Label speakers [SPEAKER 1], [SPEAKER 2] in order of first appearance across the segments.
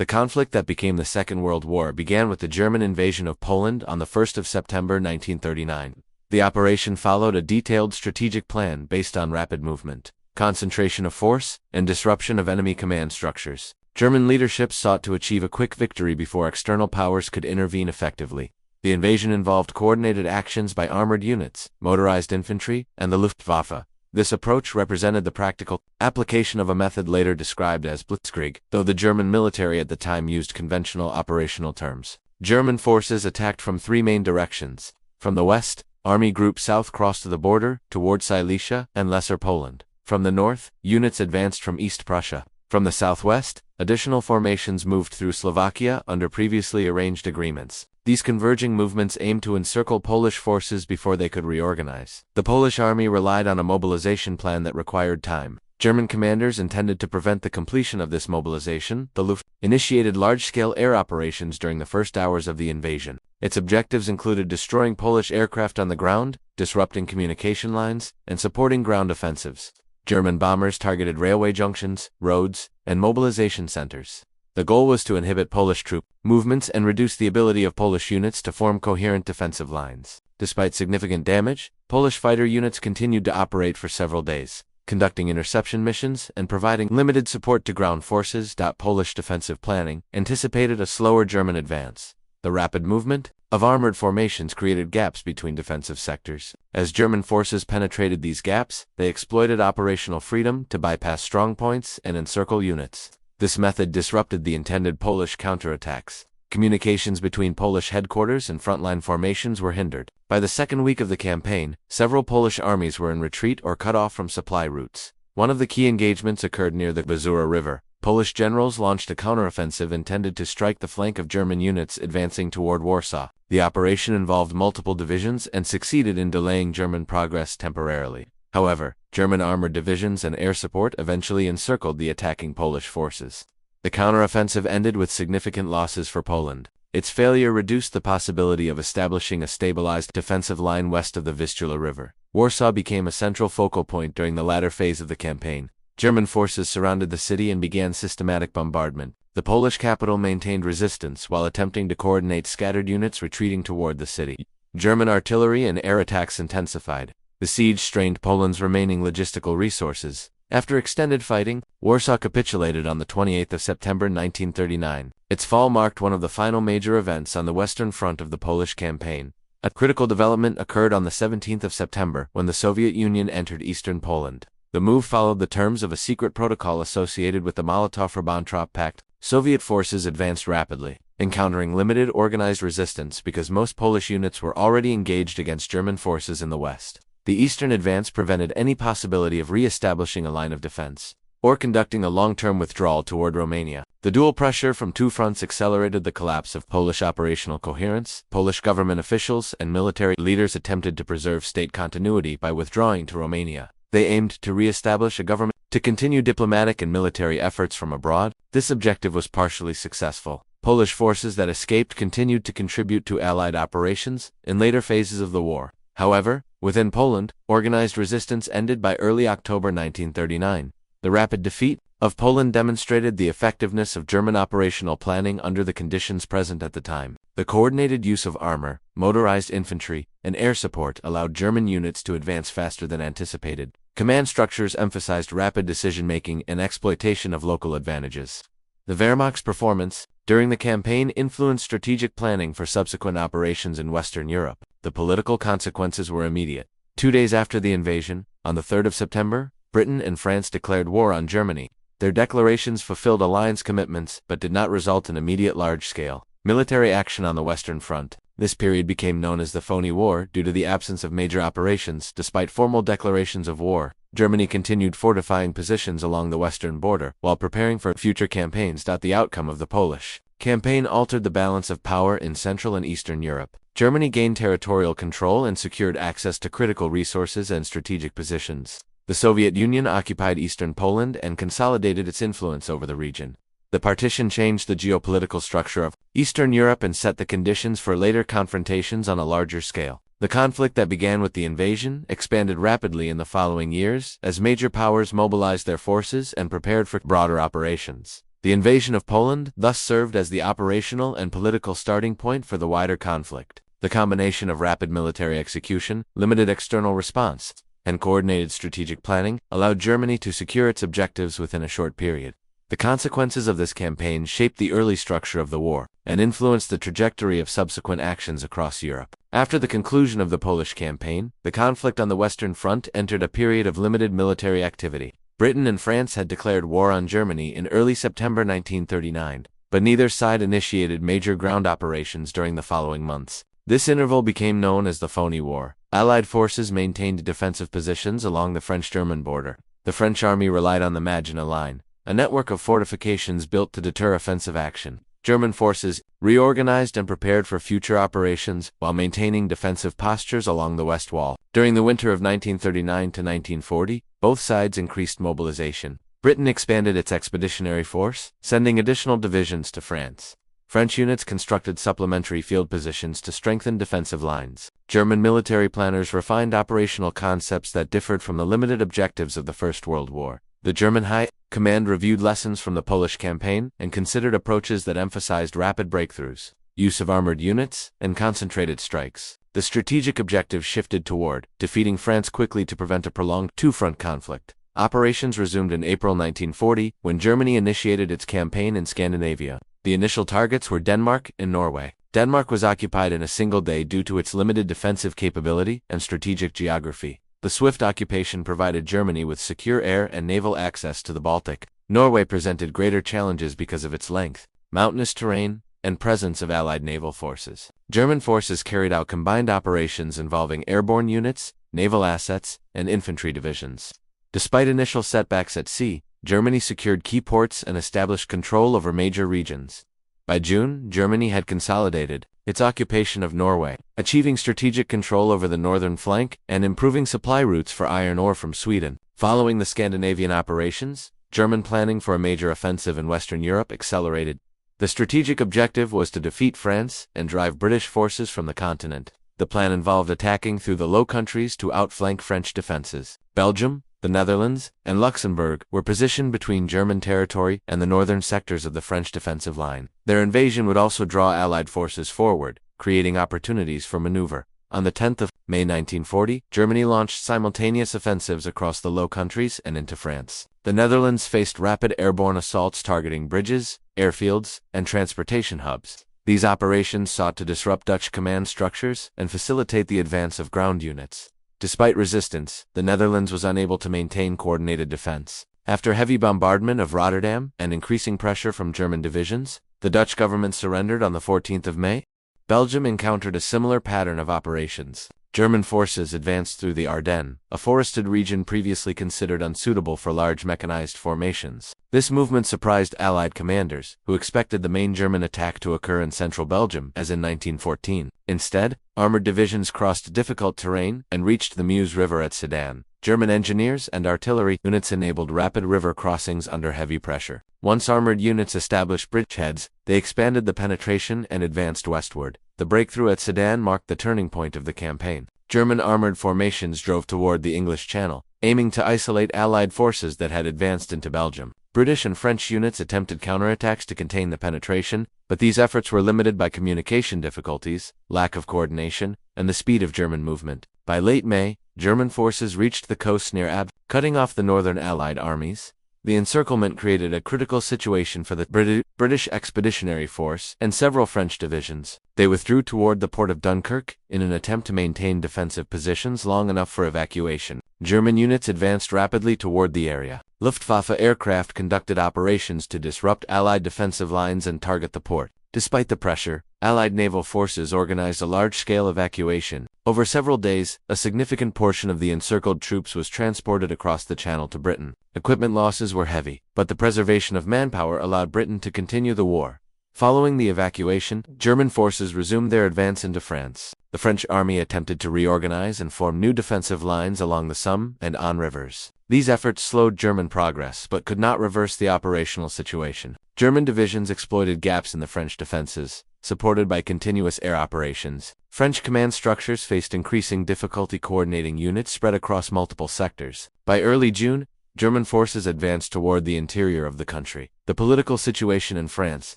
[SPEAKER 1] The conflict that became the Second World War began with the German invasion of Poland on the 1st of September 1939. The operation followed a detailed strategic plan based on rapid movement, concentration of force, and disruption of enemy command structures. German leadership sought to achieve a quick victory before external powers could intervene effectively. The invasion involved coordinated actions by armored units, motorized infantry, and the Luftwaffe. This approach represented the practical application of a method later described as Blitzkrieg, though the German military at the time used conventional operational terms. German forces attacked from three main directions. From the west, Army Group South crossed the border toward Silesia and Lesser Poland. From the north, units advanced from East Prussia. From the southwest, additional formations moved through Slovakia under previously arranged agreements. These converging movements aimed to encircle Polish forces before they could reorganize. The Polish army relied on a mobilization plan that required time. German commanders intended to prevent the completion of this mobilization. The Luft initiated large-scale air operations during the first hours of the invasion. Its objectives included destroying Polish aircraft on the ground, disrupting communication lines, and supporting ground offensives. German bombers targeted railway junctions, roads, and mobilization centers. The goal was to inhibit Polish troop movements and reduce the ability of Polish units to form coherent defensive lines. Despite significant damage, Polish fighter units continued to operate for several days, conducting interception missions and providing limited support to ground forces. Polish defensive planning anticipated a slower German advance. The rapid movement of armored formations created gaps between defensive sectors. As German forces penetrated these gaps, they exploited operational freedom to bypass strongpoints and encircle units. This method disrupted the intended Polish counterattacks. Communications between Polish headquarters and frontline formations were hindered. By the second week of the campaign, several Polish armies were in retreat or cut off from supply routes. One of the key engagements occurred near the Bzura River. Polish generals launched a counteroffensive intended to strike the flank of German units advancing toward Warsaw. The operation involved multiple divisions and succeeded in delaying German progress temporarily. However, German armored divisions and air support eventually encircled the attacking Polish forces. The counteroffensive ended with significant losses for Poland. Its failure reduced the possibility of establishing a stabilized defensive line west of the Vistula River. Warsaw became a central focal point during the latter phase of the campaign. German forces surrounded the city and began systematic bombardment. The Polish capital maintained resistance while attempting to coordinate scattered units retreating toward the city. German artillery and air attacks intensified. The siege strained Poland's remaining logistical resources. After extended fighting, Warsaw capitulated on the 28th of September 1939. Its fall marked one of the final major events on the Western Front of the Polish campaign. A critical development occurred on the 17th of September when the Soviet Union entered eastern Poland. The move followed the terms of a secret protocol associated with the Molotov-Ribbentrop Pact. Soviet forces advanced rapidly, encountering limited organized resistance because most Polish units were already engaged against German forces in the west. The eastern advance prevented any possibility of re-establishing a line of defense or conducting a long-term withdrawal toward Romania. The dual pressure from two fronts accelerated the collapse of Polish operational coherence. Polish government officials and military leaders attempted to preserve state continuity by withdrawing to Romania. They aimed to re-establish a government to continue diplomatic and military efforts from abroad. This objective was partially successful. Polish forces that escaped continued to contribute to Allied operations in later phases of the war. However, within Poland, organized resistance ended by early October 1939. The rapid defeat of Poland demonstrated the effectiveness of German operational planning under the conditions present at the time. The coordinated use of armor, motorized infantry, and air support allowed German units to advance faster than anticipated. Command structures emphasized rapid decision-making and exploitation of local advantages. The Wehrmacht's performance during the campaign influenced strategic planning for subsequent operations in Western Europe. The political consequences were immediate. 2 days after the invasion, on the 3rd of September, Britain and France declared war on Germany. Their declarations fulfilled alliance commitments but did not result in immediate large-scale military action on the Western Front. This period became known as the Phony War due to the absence of major operations. Despite formal declarations of war, Germany continued fortifying positions along the western border while preparing for future campaigns. The outcome of the Polish campaign altered the balance of power in Central and Eastern Europe. Germany gained territorial control and secured access to critical resources and strategic positions. The Soviet Union occupied eastern Poland and consolidated its influence over the region. The partition changed the geopolitical structure of Eastern Europe and set the conditions for later confrontations on a larger scale. The conflict that began with the invasion expanded rapidly in the following years as major powers mobilized their forces and prepared for broader operations. The invasion of Poland thus served as the operational and political starting point for the wider conflict. The combination of rapid military execution, limited external response, and coordinated strategic planning allowed Germany to secure its objectives within a short period. The consequences of this campaign shaped the early structure of the war and influenced the trajectory of subsequent actions across Europe. After the conclusion of the Polish campaign, the conflict on the Western Front entered a period of limited military activity. Britain and France had declared war on Germany in early September 1939, but neither side initiated major ground operations during the following months. This interval became known as the Phony War. Allied forces maintained defensive positions along the French-German border. The French army relied on the Maginot Line, a network of fortifications built to deter offensive action. German forces reorganized and prepared for future operations while maintaining defensive postures along the West Wall. During the winter of 1939 to 1940, both sides increased mobilization. Britain expanded its expeditionary force, sending additional divisions to France. French units constructed supplementary field positions to strengthen defensive lines. German military planners refined operational concepts that differed from the limited objectives of the First World War. The German High Command reviewed lessons from the Polish campaign and considered approaches that emphasized rapid breakthroughs, use of armored units, and concentrated strikes. The strategic objective shifted toward defeating France quickly to prevent a prolonged two-front conflict. Operations resumed in April 1940 when Germany initiated its campaign in Scandinavia. The initial targets were Denmark and Norway. Denmark was occupied in a single day due to its limited defensive capability and strategic geography. The swift occupation provided Germany with secure air and naval access to the Baltic. Norway presented greater challenges because of its length, mountainous terrain, and presence of Allied naval forces. German forces carried out combined operations involving airborne units, naval assets, and infantry divisions. Despite initial setbacks at sea, Germany secured key ports and established control over major regions. By June, Germany had consolidated its occupation of Norway, achieving strategic control over the northern flank and improving supply routes for iron ore from Sweden. Following the Scandinavian operations, German planning for a major offensive in Western Europe accelerated. The strategic objective was to defeat France and drive British forces from the continent. The plan involved attacking through the Low Countries to outflank French defenses. Belgium, the Netherlands, and Luxembourg were positioned between German territory and the northern sectors of the French defensive line. Their invasion would also draw Allied forces forward, creating opportunities for maneuver. On the 10th of May 1940, Germany launched simultaneous offensives across the Low Countries and into France. The Netherlands faced rapid airborne assaults targeting bridges, airfields, and transportation hubs. These operations sought to disrupt Dutch command structures and facilitate the advance of ground units. Despite resistance, the Netherlands was unable to maintain coordinated defense. After heavy bombardment of Rotterdam and increasing pressure from German divisions, the Dutch government surrendered on the 14th of May. Belgium encountered a similar pattern of operations. German forces advanced through the Ardennes, a forested region previously considered unsuitable for large mechanized formations. This movement surprised Allied commanders, who expected the main German attack to occur in central Belgium, as in 1914. Instead, armored divisions crossed difficult terrain and reached the Meuse River at Sedan. German engineers and artillery units enabled rapid river crossings under heavy pressure. Once armored units established bridgeheads, they expanded the penetration and advanced westward. The breakthrough at Sedan marked the turning point of the campaign. German armored formations drove toward the English Channel, aiming to isolate Allied forces that had advanced into Belgium. British and French units attempted counterattacks to contain the penetration, but these efforts were limited by communication difficulties, lack of coordination, and the speed of German movement. By late May, German forces reached the coast near Ab, cutting off the northern Allied armies. The encirclement created a critical situation for the British Expeditionary Force and several French divisions. They withdrew toward the port of Dunkirk in an attempt to maintain defensive positions long enough for evacuation. German units advanced rapidly toward the area. Luftwaffe aircraft conducted operations to disrupt Allied defensive lines and target the port. Despite the pressure, Allied naval forces organized a large-scale evacuation. Over several days, a significant portion of the encircled troops was transported across the Channel to Britain. Equipment losses were heavy, but the preservation of manpower allowed Britain to continue the war. Following the evacuation, German forces resumed their advance into France. The French army attempted to reorganize and form new defensive lines along the Somme and Aisne rivers. These efforts slowed German progress but could not reverse the operational situation. German divisions exploited gaps in the French defenses, supported by continuous air operations. French command structures faced increasing difficulty coordinating units spread across multiple sectors. By early June, German forces advanced toward the interior of the country. The political situation in France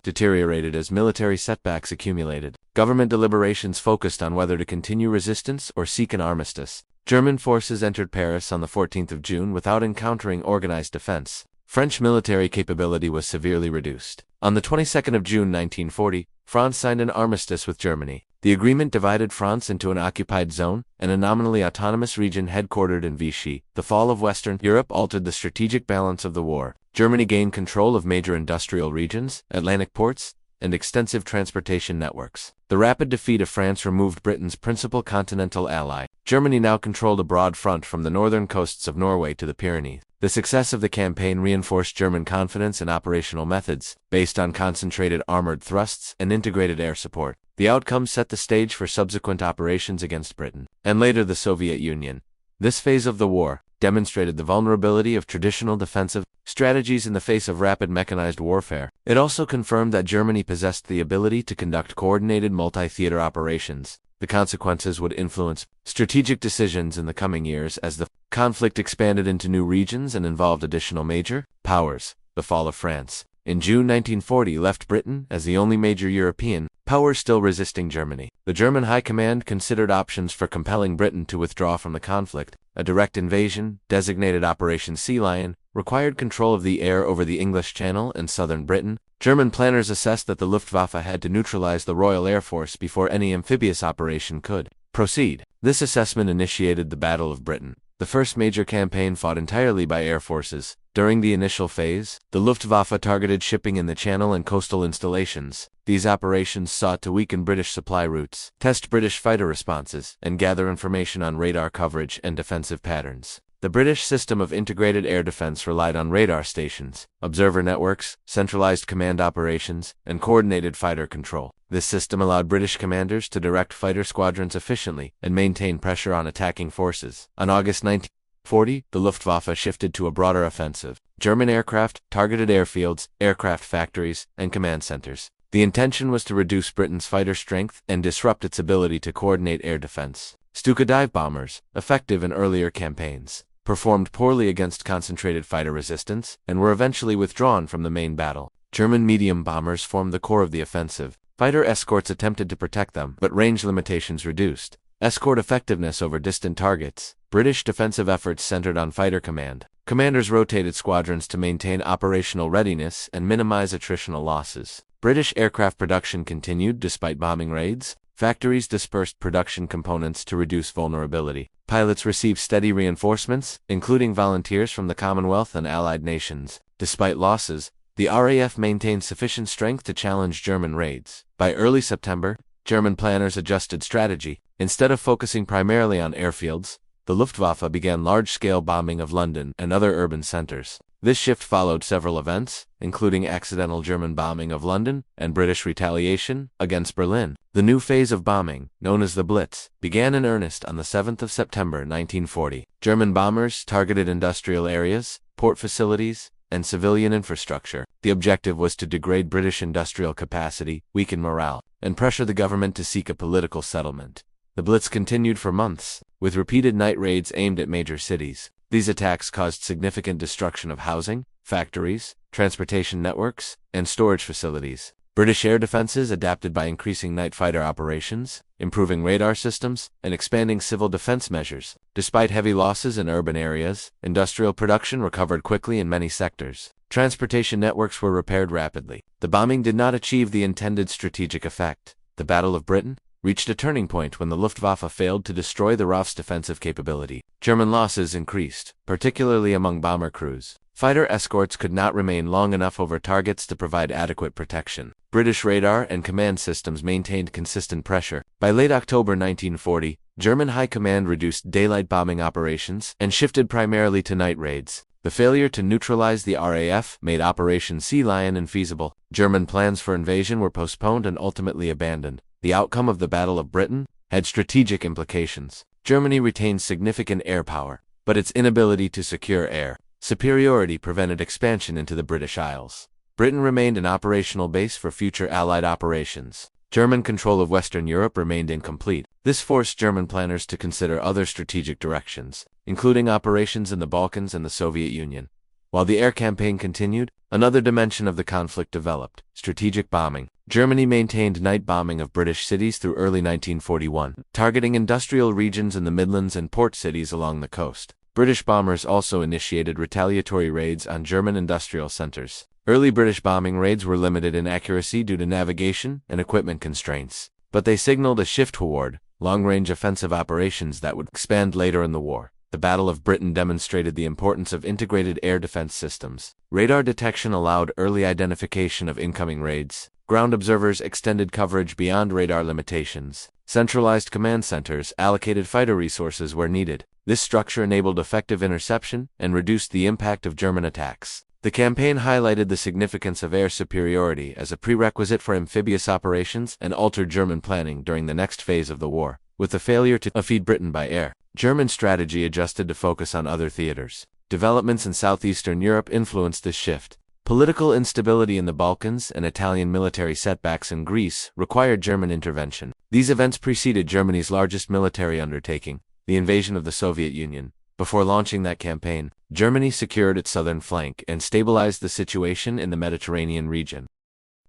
[SPEAKER 1] deteriorated as military setbacks accumulated. Government deliberations focused on whether to continue resistance or seek an armistice. German forces entered Paris on the 14th of June without encountering organized defense. French military capability was severely reduced. On the 22nd of June 1940, France signed an armistice with Germany. The agreement divided France into an occupied zone and a nominally autonomous region headquartered in Vichy. The fall of Western Europe altered the strategic balance of the war. Germany gained control of major industrial regions, Atlantic ports, and extensive transportation networks. The rapid defeat of France removed Britain's principal continental ally. Germany now controlled a broad front from the northern coasts of Norway to the Pyrenees. The success of the campaign reinforced German confidence in operational methods, based on concentrated armored thrusts and integrated air support. The outcome set the stage for subsequent operations against Britain, and later the Soviet Union. This phase of the war demonstrated the vulnerability of traditional defensive strategies in the face of rapid mechanized warfare. It also confirmed that Germany possessed the ability to conduct coordinated multi-theater operations. The consequences would influence strategic decisions in the coming years as the conflict expanded into new regions and involved additional major powers. The fall of France in June 1940 left Britain as the only major European power still resisting Germany. The German High Command considered options for compelling Britain to withdraw from the conflict. A direct invasion, designated Operation Sea Lion, required control of the air over the English Channel and southern Britain. German planners assessed that the Luftwaffe had to neutralize the Royal Air Force before any amphibious operation could proceed. This assessment initiated the Battle of Britain, the first major campaign fought entirely by air forces. During the initial phase, the Luftwaffe targeted shipping in the Channel and coastal installations. These operations sought to weaken British supply routes, test British fighter responses, and gather information on radar coverage and defensive patterns. The British system of integrated air defense relied on radar stations, observer networks, centralized command operations, and coordinated fighter control. This system allowed British commanders to direct fighter squadrons efficiently and maintain pressure on attacking forces. On August 1940, the Luftwaffe shifted to a broader offensive. German aircraft targeted airfields, aircraft factories, and command centers. The intention was to reduce Britain's fighter strength and disrupt its ability to coordinate air defense. Stuka dive bombers, effective in earlier campaigns, performed poorly against concentrated fighter resistance and were eventually withdrawn from the main battle. German medium bombers formed the core of the offensive. Fighter escorts attempted to protect them, but range limitations reduced escort effectiveness over distant targets. British defensive efforts centered on fighter command. Commanders rotated squadrons to maintain operational readiness and minimize attritional losses. British aircraft production continued despite bombing raids. Factories dispersed production components to reduce vulnerability. Pilots received steady reinforcements, including volunteers from the Commonwealth and allied nations. Despite losses, the RAF maintained sufficient strength to challenge German raids. By early September, German planners adjusted strategy. Instead of focusing primarily on airfields, the Luftwaffe began large-scale bombing of London and other urban centers. This shift followed several events, including accidental German bombing of London and British retaliation against Berlin. The new phase of bombing, known as the Blitz, began in earnest on the 7th of September 1940. German bombers targeted industrial areas, port facilities, and civilian infrastructure. The objective was to degrade British industrial capacity, weaken morale, and pressure the government to seek a political settlement. The Blitz continued for months, with repeated night raids aimed at major cities. These attacks caused significant destruction of housing, factories, transportation networks, and storage facilities. British air defenses adapted by increasing night fighter operations, improving radar systems, and expanding civil defense measures. Despite heavy losses in urban areas, industrial production recovered quickly in many sectors. Transportation networks were repaired rapidly. The bombing did not achieve the intended strategic effect. The Battle of Britain reached a turning point when the Luftwaffe failed to destroy the RAF's defensive capability. German losses increased, particularly among bomber crews. Fighter escorts could not remain long enough over targets to provide adequate protection. British radar and command systems maintained consistent pressure. By late October 1940, German High Command reduced daylight bombing operations and shifted primarily to night raids. The failure to neutralize the RAF made Operation Sea Lion infeasible. German plans for invasion were postponed and ultimately abandoned. The outcome of the Battle of Britain had strategic implications. Germany retained significant air power, but its inability to secure air superiority prevented expansion into the British Isles. Britain remained an operational base for future Allied operations. German control of Western Europe remained incomplete. This forced German planners to consider other strategic directions, including operations in the Balkans and the Soviet Union. While the air campaign continued, another dimension of the conflict developed: strategic bombing. Germany maintained night bombing of British cities through early 1941, targeting industrial regions in the Midlands and port cities along the coast. British bombers also initiated retaliatory raids on German industrial centers. Early British bombing raids were limited in accuracy due to navigation and equipment constraints, but they signaled a shift toward long-range offensive operations that would expand later in the war. The Battle of Britain demonstrated the importance of integrated air defense systems. Radar detection allowed early identification of incoming raids. Ground observers extended coverage beyond radar limitations. Centralized command centers allocated fighter resources where needed. This structure enabled effective interception and reduced the impact of German attacks. The campaign highlighted the significance of air superiority as a prerequisite for amphibious operations and altered German planning during the next phase of the war. With the failure to defeat Britain by air, German strategy adjusted to focus on other theaters. Developments in southeastern Europe influenced this shift. Political instability in the Balkans and Italian military setbacks in Greece required German intervention. These events preceded Germany's largest military undertaking, the invasion of the Soviet Union. Before launching that campaign, Germany secured its southern flank and stabilized the situation in the Mediterranean region.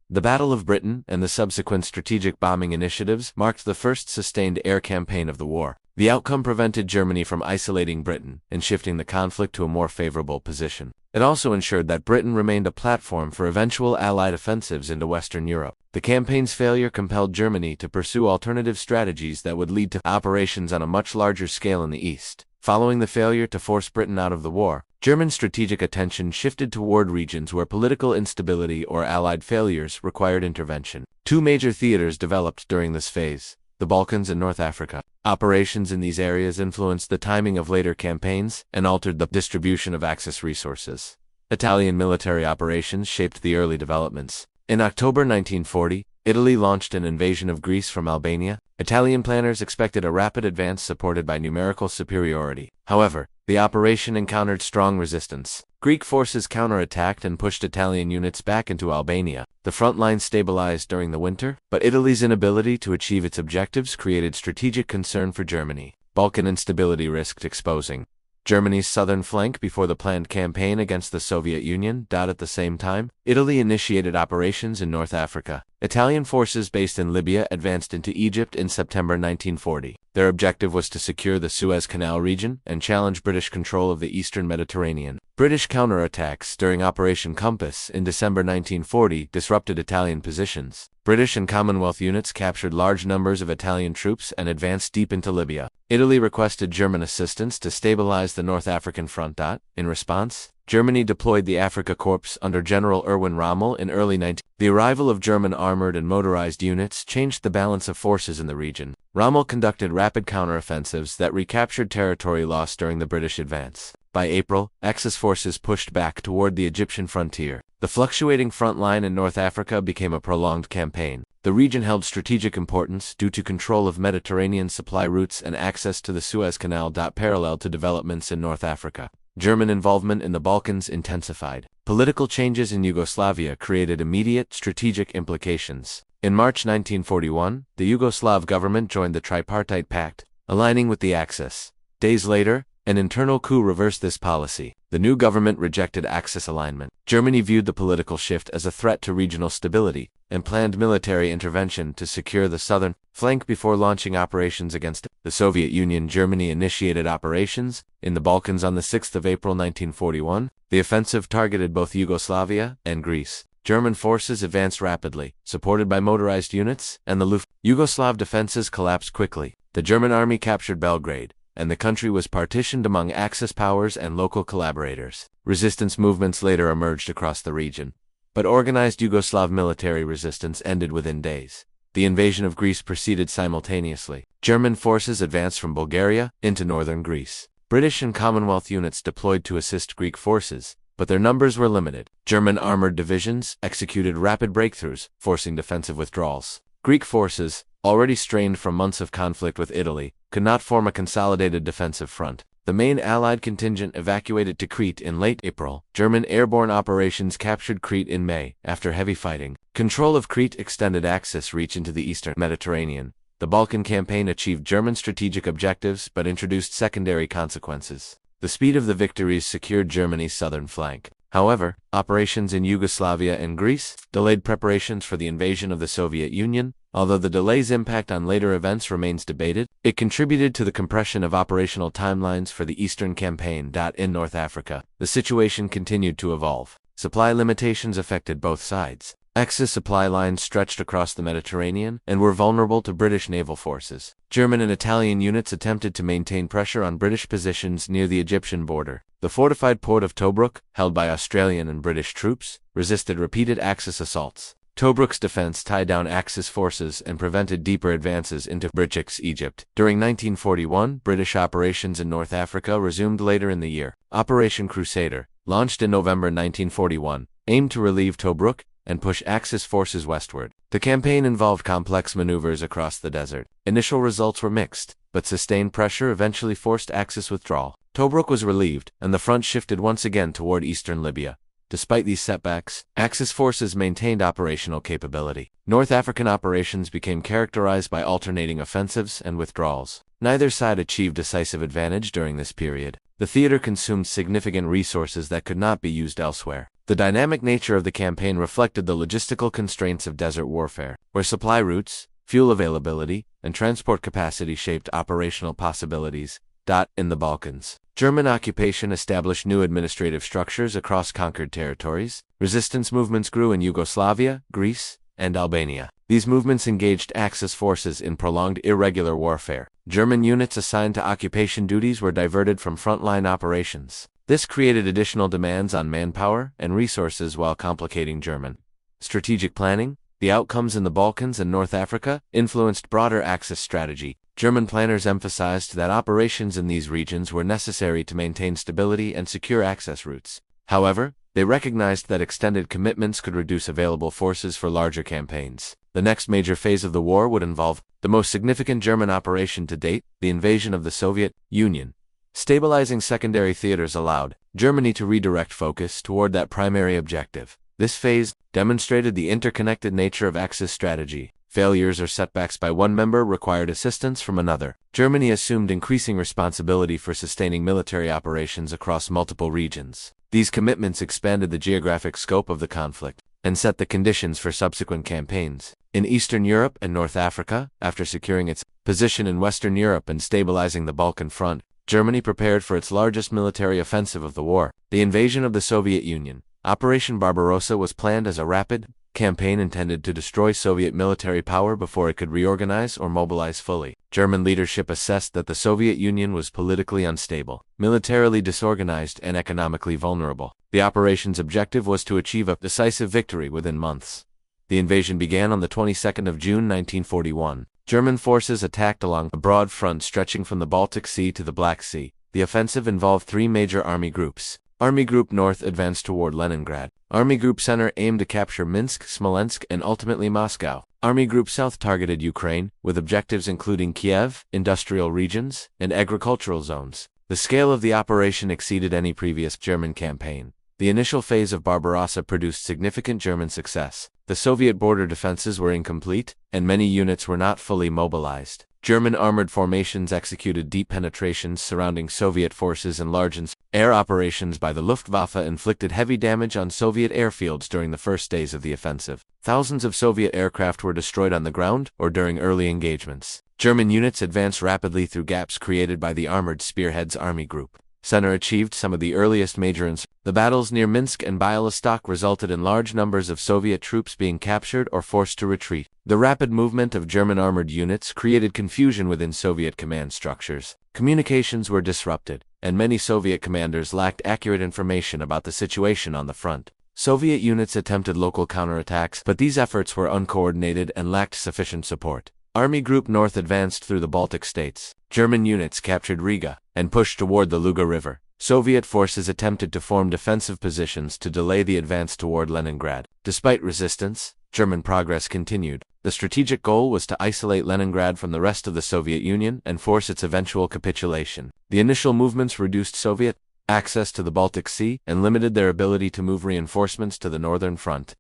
[SPEAKER 1] The Battle of Britain and the subsequent strategic bombing initiatives marked the first sustained air campaign of the war. The outcome prevented Germany from isolating Britain and shifting the conflict to a more favorable position. It also ensured that Britain remained a platform for eventual Allied offensives into Western Europe. The campaign's failure compelled Germany to pursue alternative strategies that would lead to operations on a much larger scale in the East. Following the failure to force Britain out of the war, German strategic attention shifted toward regions where political instability or Allied failures required intervention. Two major theaters developed during this phase: the Balkans and North Africa. Operations in these areas influenced the timing of later campaigns and altered the distribution of Axis resources. Italian military operations shaped the early developments. In October 1940, Italy launched an invasion of Greece from Albania. Italian planners expected a rapid advance supported by numerical superiority. However, the operation encountered strong resistance. Greek forces counterattacked and pushed Italian units back into Albania. The front line stabilized during the winter, but Italy's inability to achieve its objectives created strategic concern for Germany. Balkan instability risked exposing Germany's southern flank before the planned campaign against the Soviet Union. At the same time, Italy initiated operations in North Africa. Italian forces based in Libya advanced into Egypt in September 1940. Their objective was to secure the Suez Canal region and challenge British control of the eastern Mediterranean. British counterattacks during Operation Compass in December 1940 disrupted Italian positions. British and Commonwealth units captured large numbers of Italian troops and advanced deep into Libya. Italy requested German assistance to stabilize the North African front. In response, Germany deployed the Afrika Korps under General Erwin Rommel in early 19. The arrival of German armored and motorized units changed the balance of forces in the region. Rommel conducted rapid counteroffensives that recaptured territory lost during the British advance. By April, Axis forces pushed back toward the Egyptian frontier. The fluctuating front line in North Africa became a prolonged campaign. The region held strategic importance due to control of Mediterranean supply routes and access to the Suez Canal. Parallel to developments in North Africa, German involvement in the Balkans intensified. Political changes in Yugoslavia created immediate strategic implications. In March 1941, the Yugoslav government joined the Tripartite Pact, aligning with the Axis. Days later, an internal coup reversed this policy. The new government rejected Axis alignment. Germany viewed the political shift as a threat to regional stability and planned military intervention to secure the southern flank before launching operations against the Soviet Union. Germany initiated operations in the Balkans on the 6th of April 1941. The offensive targeted both Yugoslavia and Greece. German forces advanced rapidly, supported by motorized units, and the Luft. Yugoslav defenses collapsed quickly. The German army captured Belgrade, and the country was partitioned among Axis powers and local collaborators. Resistance movements later emerged across the region, but organized Yugoslav military resistance ended within days. The invasion of Greece proceeded simultaneously. German forces advanced from Bulgaria into northern Greece. British and Commonwealth units deployed to assist Greek forces, but their numbers were limited. German armored divisions executed rapid breakthroughs, forcing defensive withdrawals. Greek forces, already strained from months of conflict with Italy, could not form a consolidated defensive front. The main Allied contingent evacuated to Crete in late April. German airborne operations captured Crete in May, after heavy fighting. Control of Crete extended Axis reach into the eastern Mediterranean. The Balkan campaign achieved German strategic objectives but introduced secondary consequences. The speed of the victories secured Germany's southern flank. However, operations in Yugoslavia and Greece delayed preparations for the invasion of the Soviet Union. Although the delay's impact on later events remains debated, it contributed to the compression of operational timelines for the Eastern Campaign. In North Africa, the situation continued to evolve. Supply limitations affected both sides. Axis supply lines stretched across the Mediterranean and were vulnerable to British naval forces. German and Italian units attempted to maintain pressure on British positions near the Egyptian border. The fortified port of Tobruk, held by Australian and British troops, resisted repeated Axis assaults. Tobruk's defense tied down Axis forces and prevented deeper advances into British Egypt. During 1941, British operations in North Africa resumed later in the year. Operation Crusader, launched in November 1941, aimed to relieve Tobruk and push Axis forces westward. The campaign involved complex maneuvers across the desert. Initial results were mixed, but sustained pressure eventually forced Axis withdrawal. Tobruk was relieved, and the front shifted once again toward eastern Libya. Despite these setbacks, Axis forces maintained operational capability. North African operations became characterized by alternating offensives and withdrawals. Neither side achieved decisive advantage during this period. The theater consumed significant resources that could not be used elsewhere. The dynamic nature of the campaign reflected the logistical constraints of desert warfare, where supply routes, fuel availability, and transport capacity shaped operational possibilities. In the Balkans, German occupation established new administrative structures across conquered territories. Resistance movements grew in Yugoslavia, Greece, and Albania. These movements engaged Axis forces in prolonged irregular warfare. German units assigned to occupation duties were diverted from frontline operations. This created additional demands on manpower and resources while complicating German strategic planning. The outcomes in the Balkans and North Africa influenced broader Axis strategy. German planners emphasized that operations in these regions were necessary to maintain stability and secure access routes. However, they recognized that extended commitments could reduce available forces for larger campaigns. The next major phase of the war would involve the most significant German operation to date, the invasion of the Soviet Union. Stabilizing secondary theaters allowed Germany to redirect focus toward that primary objective. This phase demonstrated the interconnected nature of Axis strategy. Failures or setbacks by one member required assistance from another. Germany assumed increasing responsibility for sustaining military operations across multiple regions. These commitments expanded the geographic scope of the conflict and set the conditions for subsequent campaigns. In Eastern Europe and North Africa, after securing its position in Western Europe and stabilizing the Balkan front, Germany prepared for its largest military offensive of the war, the invasion of the Soviet Union. Operation Barbarossa was planned as a rapid campaign intended to destroy Soviet military power before it could reorganize or mobilize fully. German leadership assessed that the Soviet Union was politically unstable, militarily disorganized, and economically vulnerable. The operation's objective was to achieve a decisive victory within months. The invasion began on the 22nd of June 1941. German forces attacked along a broad front stretching from the Baltic Sea to the Black Sea. The offensive involved three major army groups. Army Group North advanced toward Leningrad. Army Group Center aimed to capture Minsk, Smolensk, and ultimately Moscow. Army Group South targeted Ukraine, with objectives including Kiev, industrial regions, and agricultural zones. The scale of the operation exceeded any previous German campaign. The initial phase of Barbarossa produced significant German success. The Soviet border defenses were incomplete, and many units were not fully mobilized. German armored formations executed deep penetrations surrounding Soviet forces and large air operations by the Luftwaffe inflicted heavy damage on Soviet airfields during the first days of the offensive. Thousands of Soviet aircraft were destroyed on the ground or during early engagements. German units advanced rapidly through gaps created by the armored Spearheads Army Group Center achieved some of the earliest major The battles near Minsk and Bialystok resulted in large numbers of Soviet troops being captured or forced to retreat. The rapid movement of German armored units created confusion within Soviet command structures. Communications were disrupted, and many Soviet commanders lacked accurate information about the situation on the front. Soviet units attempted local counterattacks, but these efforts were uncoordinated and lacked sufficient support. Army Group North advanced through the Baltic states. German units captured Riga and pushed toward the Luga River. Soviet forces attempted to form defensive positions to delay the advance toward Leningrad. Despite resistance, German progress continued. The strategic goal was to isolate Leningrad from the rest of the Soviet Union and force its eventual capitulation. The initial movements reduced Soviet access to the Baltic Sea and limited their ability to move reinforcements to the northern front.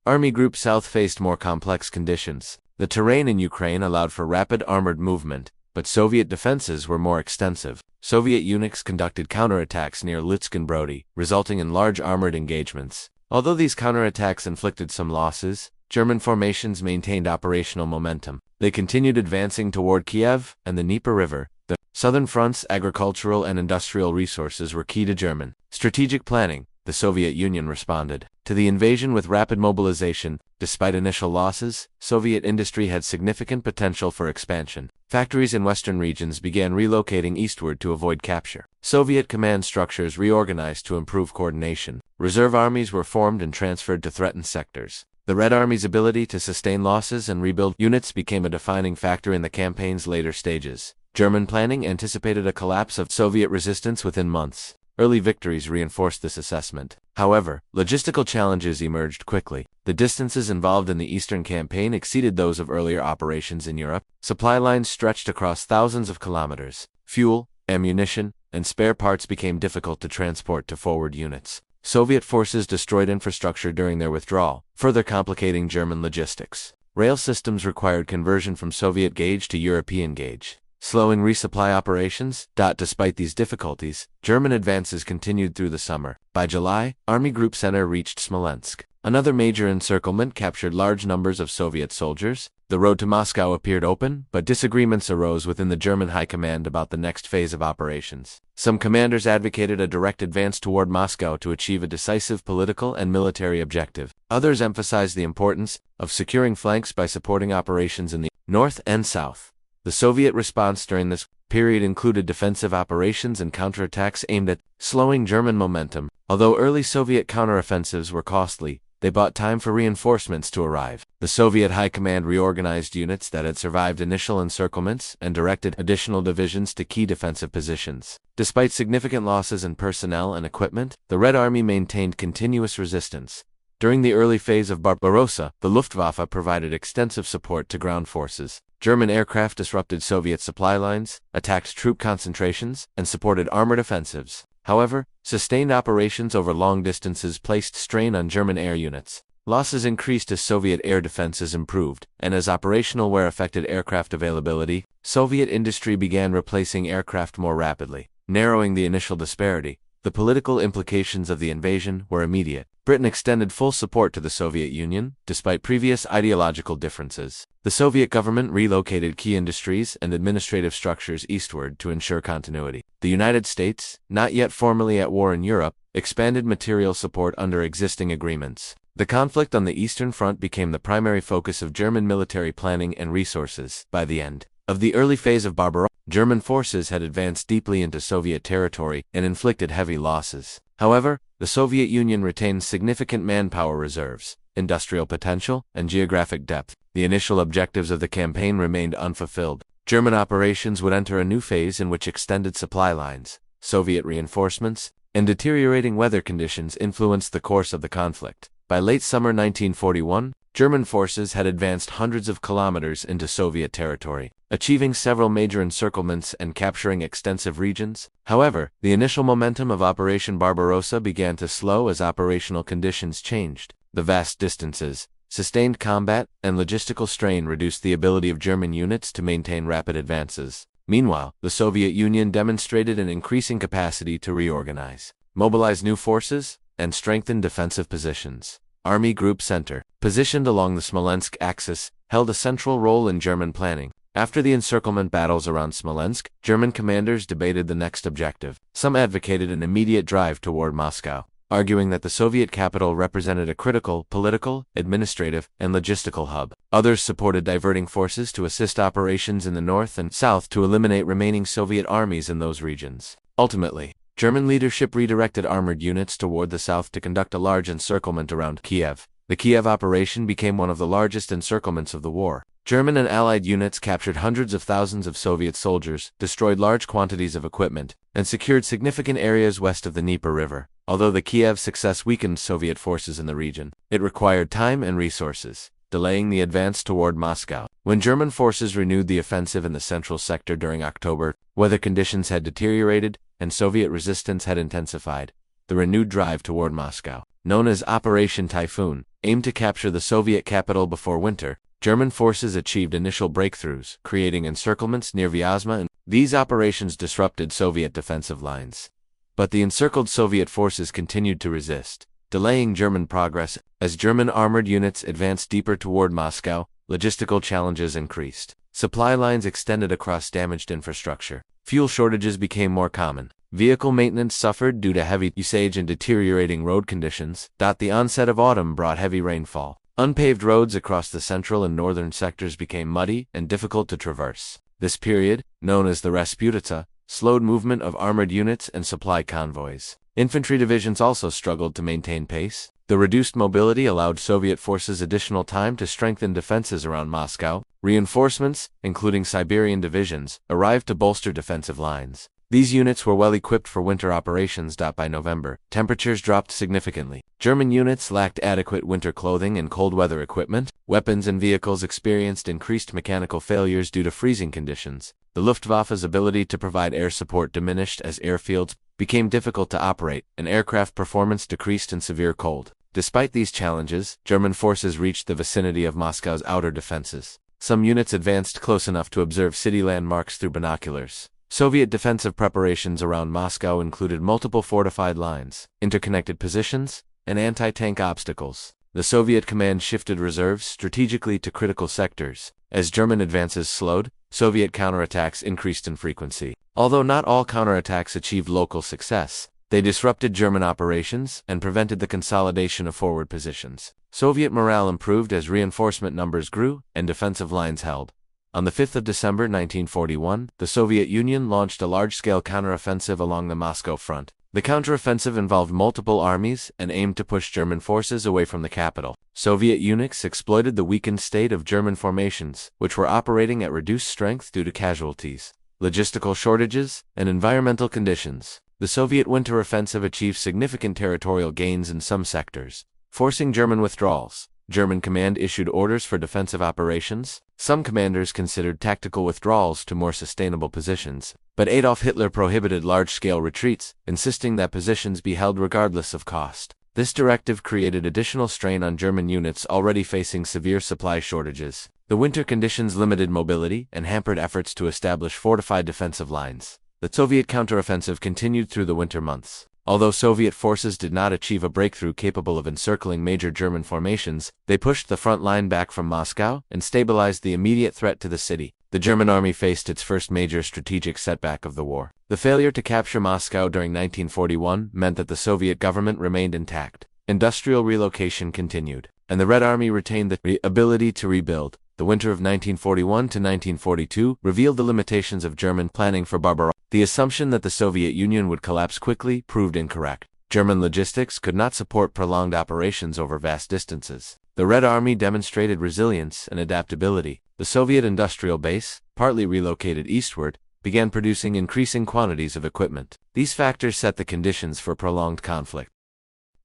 [SPEAKER 1] Army Group South faced more complex conditions. The terrain in Ukraine allowed for rapid armored movement, but Soviet defenses were more extensive. Soviet units conducted counterattacks near Lutsk and Brody, resulting in large armored engagements. Although these counterattacks inflicted some losses, German formations maintained operational momentum. They continued advancing toward Kiev and the Dnieper River. The southern front's agricultural and industrial resources were key to German strategic planning. The Soviet Union responded to the invasion with rapid mobilization. Despite initial losses, Soviet industry had significant potential for expansion. Factories in western regions began relocating eastward to avoid capture. Soviet command structures reorganized to improve coordination. Reserve armies were formed and transferred to threatened sectors. The Red Army's ability to sustain losses and rebuild units became a defining factor in the campaign's later stages. German planning anticipated a collapse of Soviet resistance within months. Early victories reinforced this assessment. However, logistical challenges emerged quickly. The distances involved in the Eastern Campaign exceeded those of earlier operations in Europe. Supply lines stretched across thousands of kilometers. Fuel, ammunition, and spare parts became difficult to transport to forward units. Soviet forces destroyed infrastructure during their withdrawal, further complicating German logistics. Rail systems required conversion from Soviet gauge to European gauge, slowing resupply operations. Despite these difficulties, German advances continued through the summer. By July, Army Group Center reached Smolensk. Another major encirclement captured large numbers of Soviet soldiers. The road to Moscow appeared open, but disagreements arose within the German high command about the next phase of operations. Some commanders advocated a direct advance toward Moscow to achieve a decisive political and military objective. Others emphasized the importance of securing flanks by supporting operations in the north and south. The Soviet response during this period included defensive operations and counterattacks aimed at slowing German momentum. Although early Soviet counteroffensives were costly, they bought time for reinforcements to arrive. The Soviet High Command reorganized units that had survived initial encirclements and directed additional divisions to key defensive positions. Despite significant losses in personnel and equipment, the Red Army maintained continuous resistance. During the early phase of Barbarossa, the Luftwaffe provided extensive support to ground forces. German aircraft disrupted Soviet supply lines, attacked troop concentrations, and supported armored offensives. However, sustained operations over long distances placed strain on German air units. Losses increased as Soviet air defenses improved, and as operational wear affected aircraft availability, Soviet industry began replacing aircraft more rapidly, narrowing the initial disparity. The political implications of the invasion were immediate. Britain extended full support to the Soviet Union, despite previous ideological differences. The Soviet government relocated key industries and administrative structures eastward to ensure continuity. The United States, not yet formally at war in Europe, expanded material support under existing agreements. The conflict on the Eastern Front became the primary focus of German military planning and resources. By the end of the early phase of Barbarossa, German forces had advanced deeply into Soviet territory and inflicted heavy losses. However, the Soviet Union retained significant manpower reserves, industrial potential, and geographic depth. The initial objectives of the campaign remained unfulfilled. German operations would enter a new phase in which extended supply lines, Soviet reinforcements, and deteriorating weather conditions influenced the course of the conflict. By late summer 1941, German forces had advanced hundreds of kilometers into Soviet territory, achieving several major encirclements and capturing extensive regions. However, the initial momentum of Operation Barbarossa began to slow as operational conditions changed. The vast distances, sustained combat, and logistical strain reduced the ability of German units to maintain rapid advances. Meanwhile, the Soviet Union demonstrated an increasing capacity to reorganize, mobilize new forces, and strengthen defensive positions. Army Group Center, positioned along the Smolensk axis, held a central role in German planning. After the encirclement battles around Smolensk, German commanders debated the next objective. Some advocated an immediate drive toward Moscow, arguing that the Soviet capital represented a critical political, administrative, and logistical hub. Others supported diverting forces to assist operations in the north and south to eliminate remaining Soviet armies in those regions. Ultimately, German leadership redirected armored units toward the south to conduct a large encirclement around Kiev. The Kiev operation became one of the largest encirclements of the war. German and Allied units captured hundreds of thousands of Soviet soldiers, destroyed large quantities of equipment, and secured significant areas west of the Dnieper River. Although the Kiev success weakened Soviet forces in the region, it required time and resources. delaying the advance toward Moscow. When German forces renewed the offensive in the central sector during October, weather conditions had deteriorated and Soviet resistance had intensified. The renewed drive toward Moscow, known as Operation Typhoon, aimed to capture the Soviet capital before winter. German forces achieved initial breakthroughs, creating encirclements near Vyazma, and these operations disrupted Soviet defensive lines. But the encircled Soviet forces continued to resist, delaying German progress. As German armored units advanced deeper toward Moscow, logistical challenges increased. Supply lines extended across damaged infrastructure. Fuel shortages became more common. Vehicle maintenance suffered due to heavy usage and deteriorating road conditions. The onset of autumn brought heavy rainfall. Unpaved roads across the central and northern sectors became muddy and difficult to traverse. This period, known as the Rasputica, slowed movement of armored units and supply convoys. Infantry divisions also struggled to maintain pace. The reduced mobility allowed Soviet forces additional time to strengthen defenses around Moscow. Reinforcements, including Siberian divisions, arrived to bolster defensive lines. These units were well equipped for winter operations. By November, temperatures dropped significantly. German units lacked adequate winter clothing and cold weather equipment. Weapons and vehicles experienced increased mechanical failures due to freezing conditions. The Luftwaffe's ability to provide air support diminished as airfields became difficult to operate, and aircraft performance decreased in severe cold. Despite these challenges, German forces reached the vicinity of Moscow's outer defenses. Some units advanced close enough to observe city landmarks through binoculars. Soviet defensive preparations around Moscow included multiple fortified lines, interconnected positions, and anti-tank obstacles. The Soviet command shifted reserves strategically to critical sectors. As German advances slowed, Soviet counterattacks increased in frequency. Although not all counterattacks achieved local success, they disrupted German operations and prevented the consolidation of forward positions. Soviet morale improved as reinforcement numbers grew and defensive lines held. On the 5th of December 1941, the Soviet Union launched a large-scale counteroffensive along the Moscow front. The counteroffensive involved multiple armies and aimed to push German forces away from the capital. Soviet units exploited the weakened state of German formations, which were operating at reduced strength due to casualties, logistical shortages, and environmental conditions. The Soviet winter offensive achieved significant territorial gains in some sectors, forcing German withdrawals. German command issued orders for defensive operations. Some commanders considered tactical withdrawals to more sustainable positions, but Adolf Hitler prohibited large-scale retreats, insisting that positions be held regardless of cost. This directive created additional strain on German units already facing severe supply shortages. The winter conditions limited mobility and hampered efforts to establish fortified defensive lines. The Soviet counteroffensive continued through the winter months. Although Soviet forces did not achieve a breakthrough capable of encircling major German formations, they pushed the front line back from Moscow and stabilized the immediate threat to the city. The German army faced its first major strategic setback of the war. The failure to capture Moscow during 1941 meant that the Soviet government remained intact. Industrial relocation continued, and the Red Army retained the ability to rebuild. The winter of 1941 to 1942 revealed the limitations of German planning for Barbarossa. The assumption that the Soviet Union would collapse quickly proved incorrect. German logistics could not support prolonged operations over vast distances. The Red Army demonstrated resilience and adaptability. The Soviet industrial base, partly relocated eastward, began producing increasing quantities of equipment. These factors set the conditions for prolonged conflict.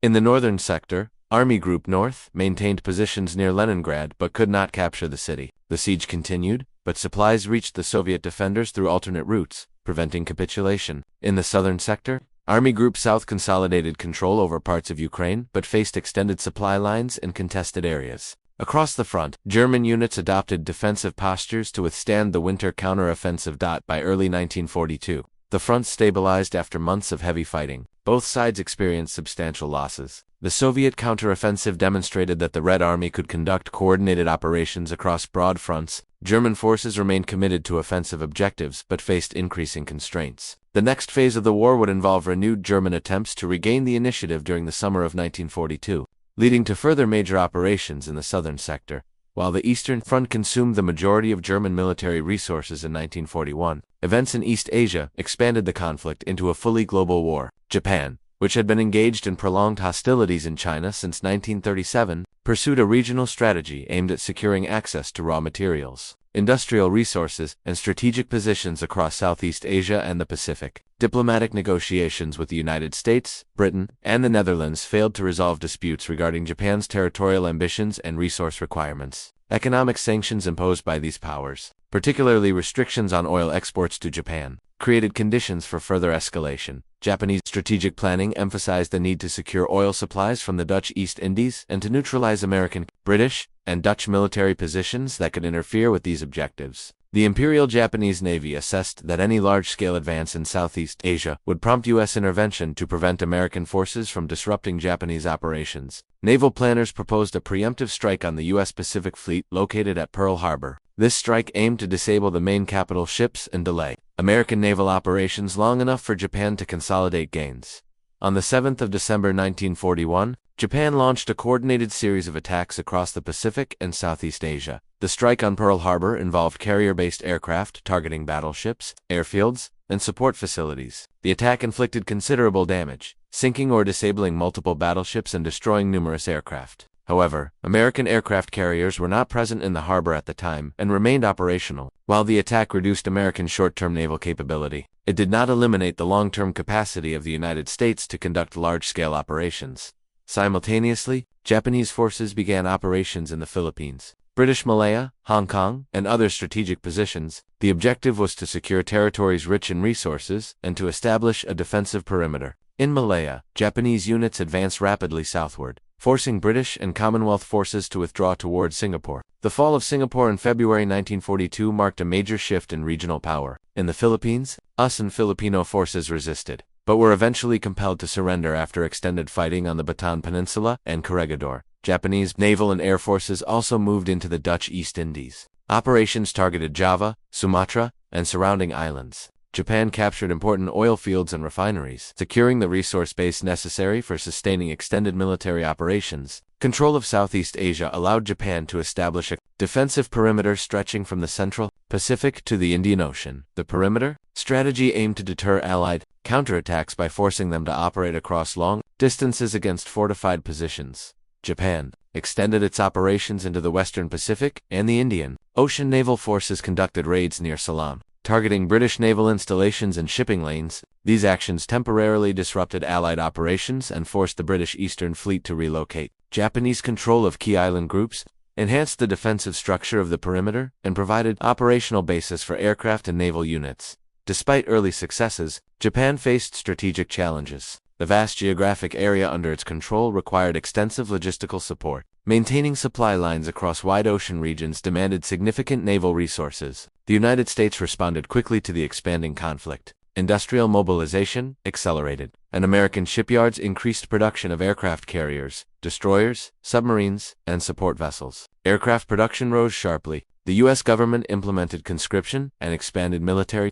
[SPEAKER 1] In the northern sector, Army Group North maintained positions near Leningrad but could not capture the city. The siege continued, but supplies reached the Soviet defenders through alternate routes, preventing capitulation. In the southern sector, Army Group South consolidated control over parts of Ukraine but faced extended supply lines in contested areas. Across the front, German units adopted defensive postures to withstand the winter counteroffensive. By early 1942, the front stabilized after months of heavy fighting. Both sides experienced substantial losses. The Soviet counteroffensive demonstrated that the Red Army could conduct coordinated operations across broad fronts. German forces remained committed to offensive objectives but faced increasing constraints. The next phase of the war would involve renewed German attempts to regain the initiative during the summer of 1942, leading to further major operations in the southern sector. While the Eastern Front consumed the majority of German military resources in 1941, events in East Asia expanded the conflict into a fully global war. Japan, which had been engaged in prolonged hostilities in China since 1937, pursued a regional strategy aimed at securing access to raw materials. industrial resources, and strategic positions across Southeast Asia and the Pacific. Diplomatic negotiations with the United States, Britain, and the Netherlands failed to resolve disputes regarding Japan's territorial ambitions and resource requirements. Economic sanctions imposed by these powers, particularly restrictions on oil exports to Japan, created conditions for further escalation. Japanese strategic planning emphasized the need to secure oil supplies from the Dutch East Indies and to neutralize American, British, and Dutch military positions that could interfere with these objectives. The Imperial Japanese Navy assessed that any large-scale advance in Southeast Asia would prompt U.S. intervention to prevent American forces from disrupting Japanese operations. Naval planners proposed a preemptive strike on the U.S. Pacific Fleet located at Pearl Harbor. This strike aimed to disable the main capital ships and delay American naval operations long enough for Japan to consolidate gains. On the 7th of December 1941, Japan launched a coordinated series of attacks across the Pacific and Southeast Asia. The strike on Pearl Harbor involved carrier-based aircraft targeting battleships, airfields, and support facilities. The attack inflicted considerable damage, sinking or disabling multiple battleships and destroying numerous aircraft. However, American aircraft carriers were not present in the harbor at the time and remained operational. While the attack reduced American short-term naval capability, it did not eliminate the long-term capacity of the United States to conduct large-scale operations. Simultaneously, Japanese forces began operations in the Philippines, British Malaya, Hong Kong, and other strategic positions. The objective was to secure territories rich in resources and to establish a defensive perimeter. In Malaya, Japanese units advanced rapidly southward, forcing British and Commonwealth forces to withdraw toward Singapore. The fall of Singapore in February 1942 marked a major shift in regional power. In the Philippines, US and Filipino forces resisted, but were eventually compelled to surrender after extended fighting on the Bataan Peninsula and Corregidor. Japanese naval and air forces also moved into the Dutch East Indies. Operations targeted Java, Sumatra, and surrounding islands. Japan captured important oil fields and refineries, securing the resource base necessary for sustaining extended military operations. Control of Southeast Asia allowed Japan to establish a defensive perimeter stretching from the Central Pacific to the Indian Ocean. The perimeter strategy aimed to deter Allied counterattacks by forcing them to operate across long distances against fortified positions. Japan extended its operations into the Western Pacific and the Indian Ocean. Naval forces conducted raids near Ceylon, targeting British naval installations and shipping lanes. These actions temporarily disrupted Allied operations and forced the British Eastern Fleet to relocate. Japanese control of key island groups enhanced the defensive structure of the perimeter and provided operational basis for aircraft and naval units. Despite early successes, Japan faced strategic challenges. The vast geographic area under its control required extensive logistical support. Maintaining supply lines across wide ocean regions demanded significant naval resources. The United States responded quickly to the expanding conflict. Industrial mobilization accelerated, and American shipyards increased production of aircraft carriers, destroyers, submarines, and support vessels. Aircraft production rose sharply. The U.S. government implemented conscription and expanded military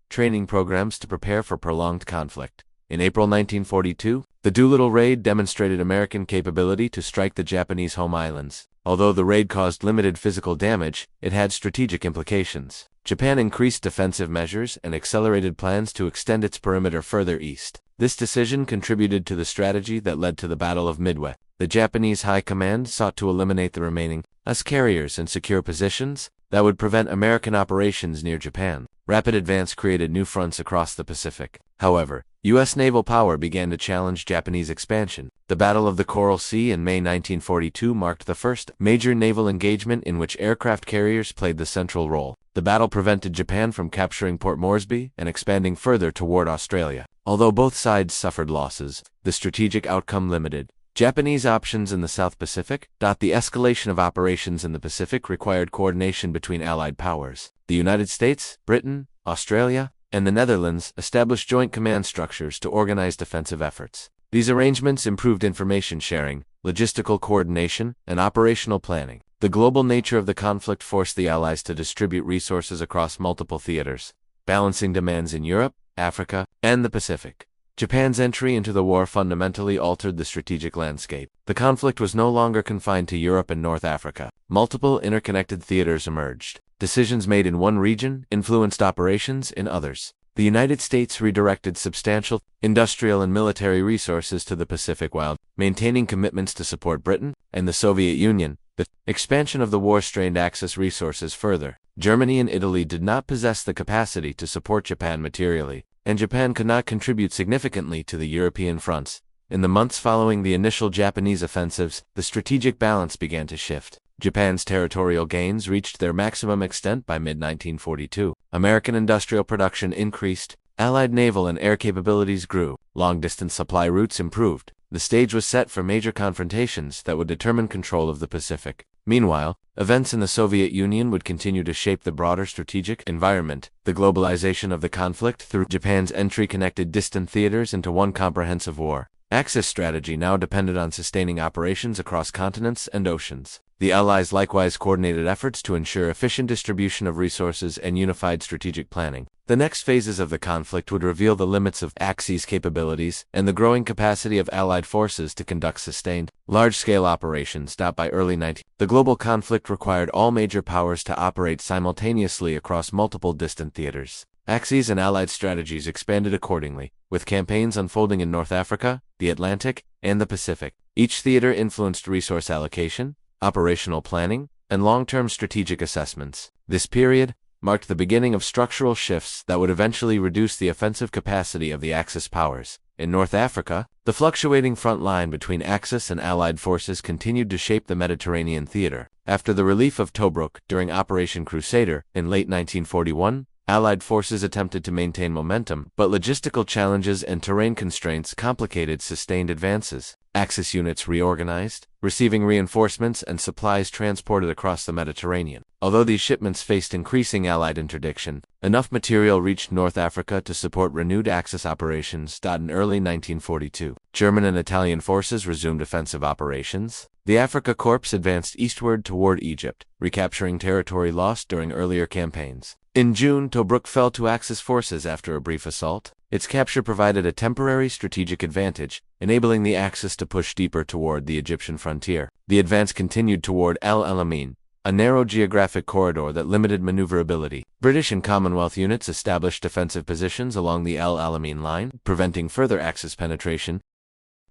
[SPEAKER 1] training programs to prepare for prolonged conflict. In April 1942, the Doolittle Raid demonstrated American capability to strike the Japanese home islands. Although the raid caused limited physical damage, it had strategic implications. Japan increased defensive measures and accelerated plans to extend its perimeter further east. This decision contributed to the strategy that led to the Battle of Midway. The Japanese High Command sought to eliminate the remaining US carriers and secure positions that would prevent American operations near Japan. Rapid advance created new fronts across the Pacific. However, U.S. naval power began to challenge Japanese expansion. The Battle of the Coral Sea in May 1942 marked the first major naval engagement in which aircraft carriers played the central role. The battle prevented Japan from capturing Port Moresby and expanding further toward Australia. Although both sides suffered losses, the strategic outcome limited Japanese options in the South Pacific. The escalation of operations in the Pacific required coordination between Allied powers. The United States, Britain, Australia, and the Netherlands established joint command structures to organize defensive efforts. These arrangements improved information sharing, logistical coordination, and operational planning. The global nature of the conflict forced the Allies to distribute resources across multiple theaters, balancing demands in Europe, Africa, and the Pacific. Japan's entry into the war fundamentally altered the strategic landscape. The conflict was no longer confined to Europe and North Africa. Multiple interconnected theaters emerged. Decisions made in one region influenced operations in others. The United States redirected substantial industrial and military resources to the Pacific while maintaining commitments to support Britain and the Soviet Union. The expansion of the war strained Axis resources further. Germany and Italy did not possess the capacity to support Japan materially, and Japan could not contribute significantly to the European fronts. In the months following the initial Japanese offensives, the strategic balance began to shift. Japan's territorial gains reached their maximum extent by mid-1942. American industrial production increased, Allied naval and air capabilities grew, long-distance supply routes improved. The stage was set for major confrontations that would determine control of the Pacific. Meanwhile, events in the Soviet Union would continue to shape the broader strategic environment. The globalization of the conflict through Japan's entry connected distant theaters into one comprehensive war. Axis strategy now depended on sustaining operations across continents and oceans. The Allies likewise coordinated efforts to ensure efficient distribution of resources and unified strategic planning. The next phases of the conflict would reveal the limits of Axis capabilities and the growing capacity of Allied forces to conduct sustained, large-scale operations. By early 19, the global conflict required all major powers to operate simultaneously across multiple distant theaters. Axis and Allied strategies expanded accordingly, with campaigns unfolding in North Africa, the Atlantic, and the Pacific. Each theater influenced resource allocation, operational planning, and long-term strategic assessments. This period marked the beginning of structural shifts that would eventually reduce the offensive capacity of the Axis powers. In North Africa, the fluctuating front line between Axis and Allied forces continued to shape the Mediterranean theater. After the relief of Tobruk during Operation Crusader in late 1941, Allied forces attempted to maintain momentum, but logistical challenges and terrain constraints complicated sustained advances. Axis units reorganized, receiving reinforcements and supplies transported across the Mediterranean. Although these shipments faced increasing Allied interdiction, enough material reached North Africa to support renewed Axis operations. In early 1942, German and Italian forces resumed offensive operations. The Africa Corps advanced eastward toward Egypt, recapturing territory lost during earlier campaigns. In June, Tobruk fell to Axis forces after a brief assault. Its capture provided a temporary strategic advantage, enabling the Axis to push deeper toward the Egyptian frontier. The advance continued toward El Alamein, a narrow geographic corridor that limited maneuverability. British and Commonwealth units established defensive positions along the El Alamein line, preventing further Axis penetration.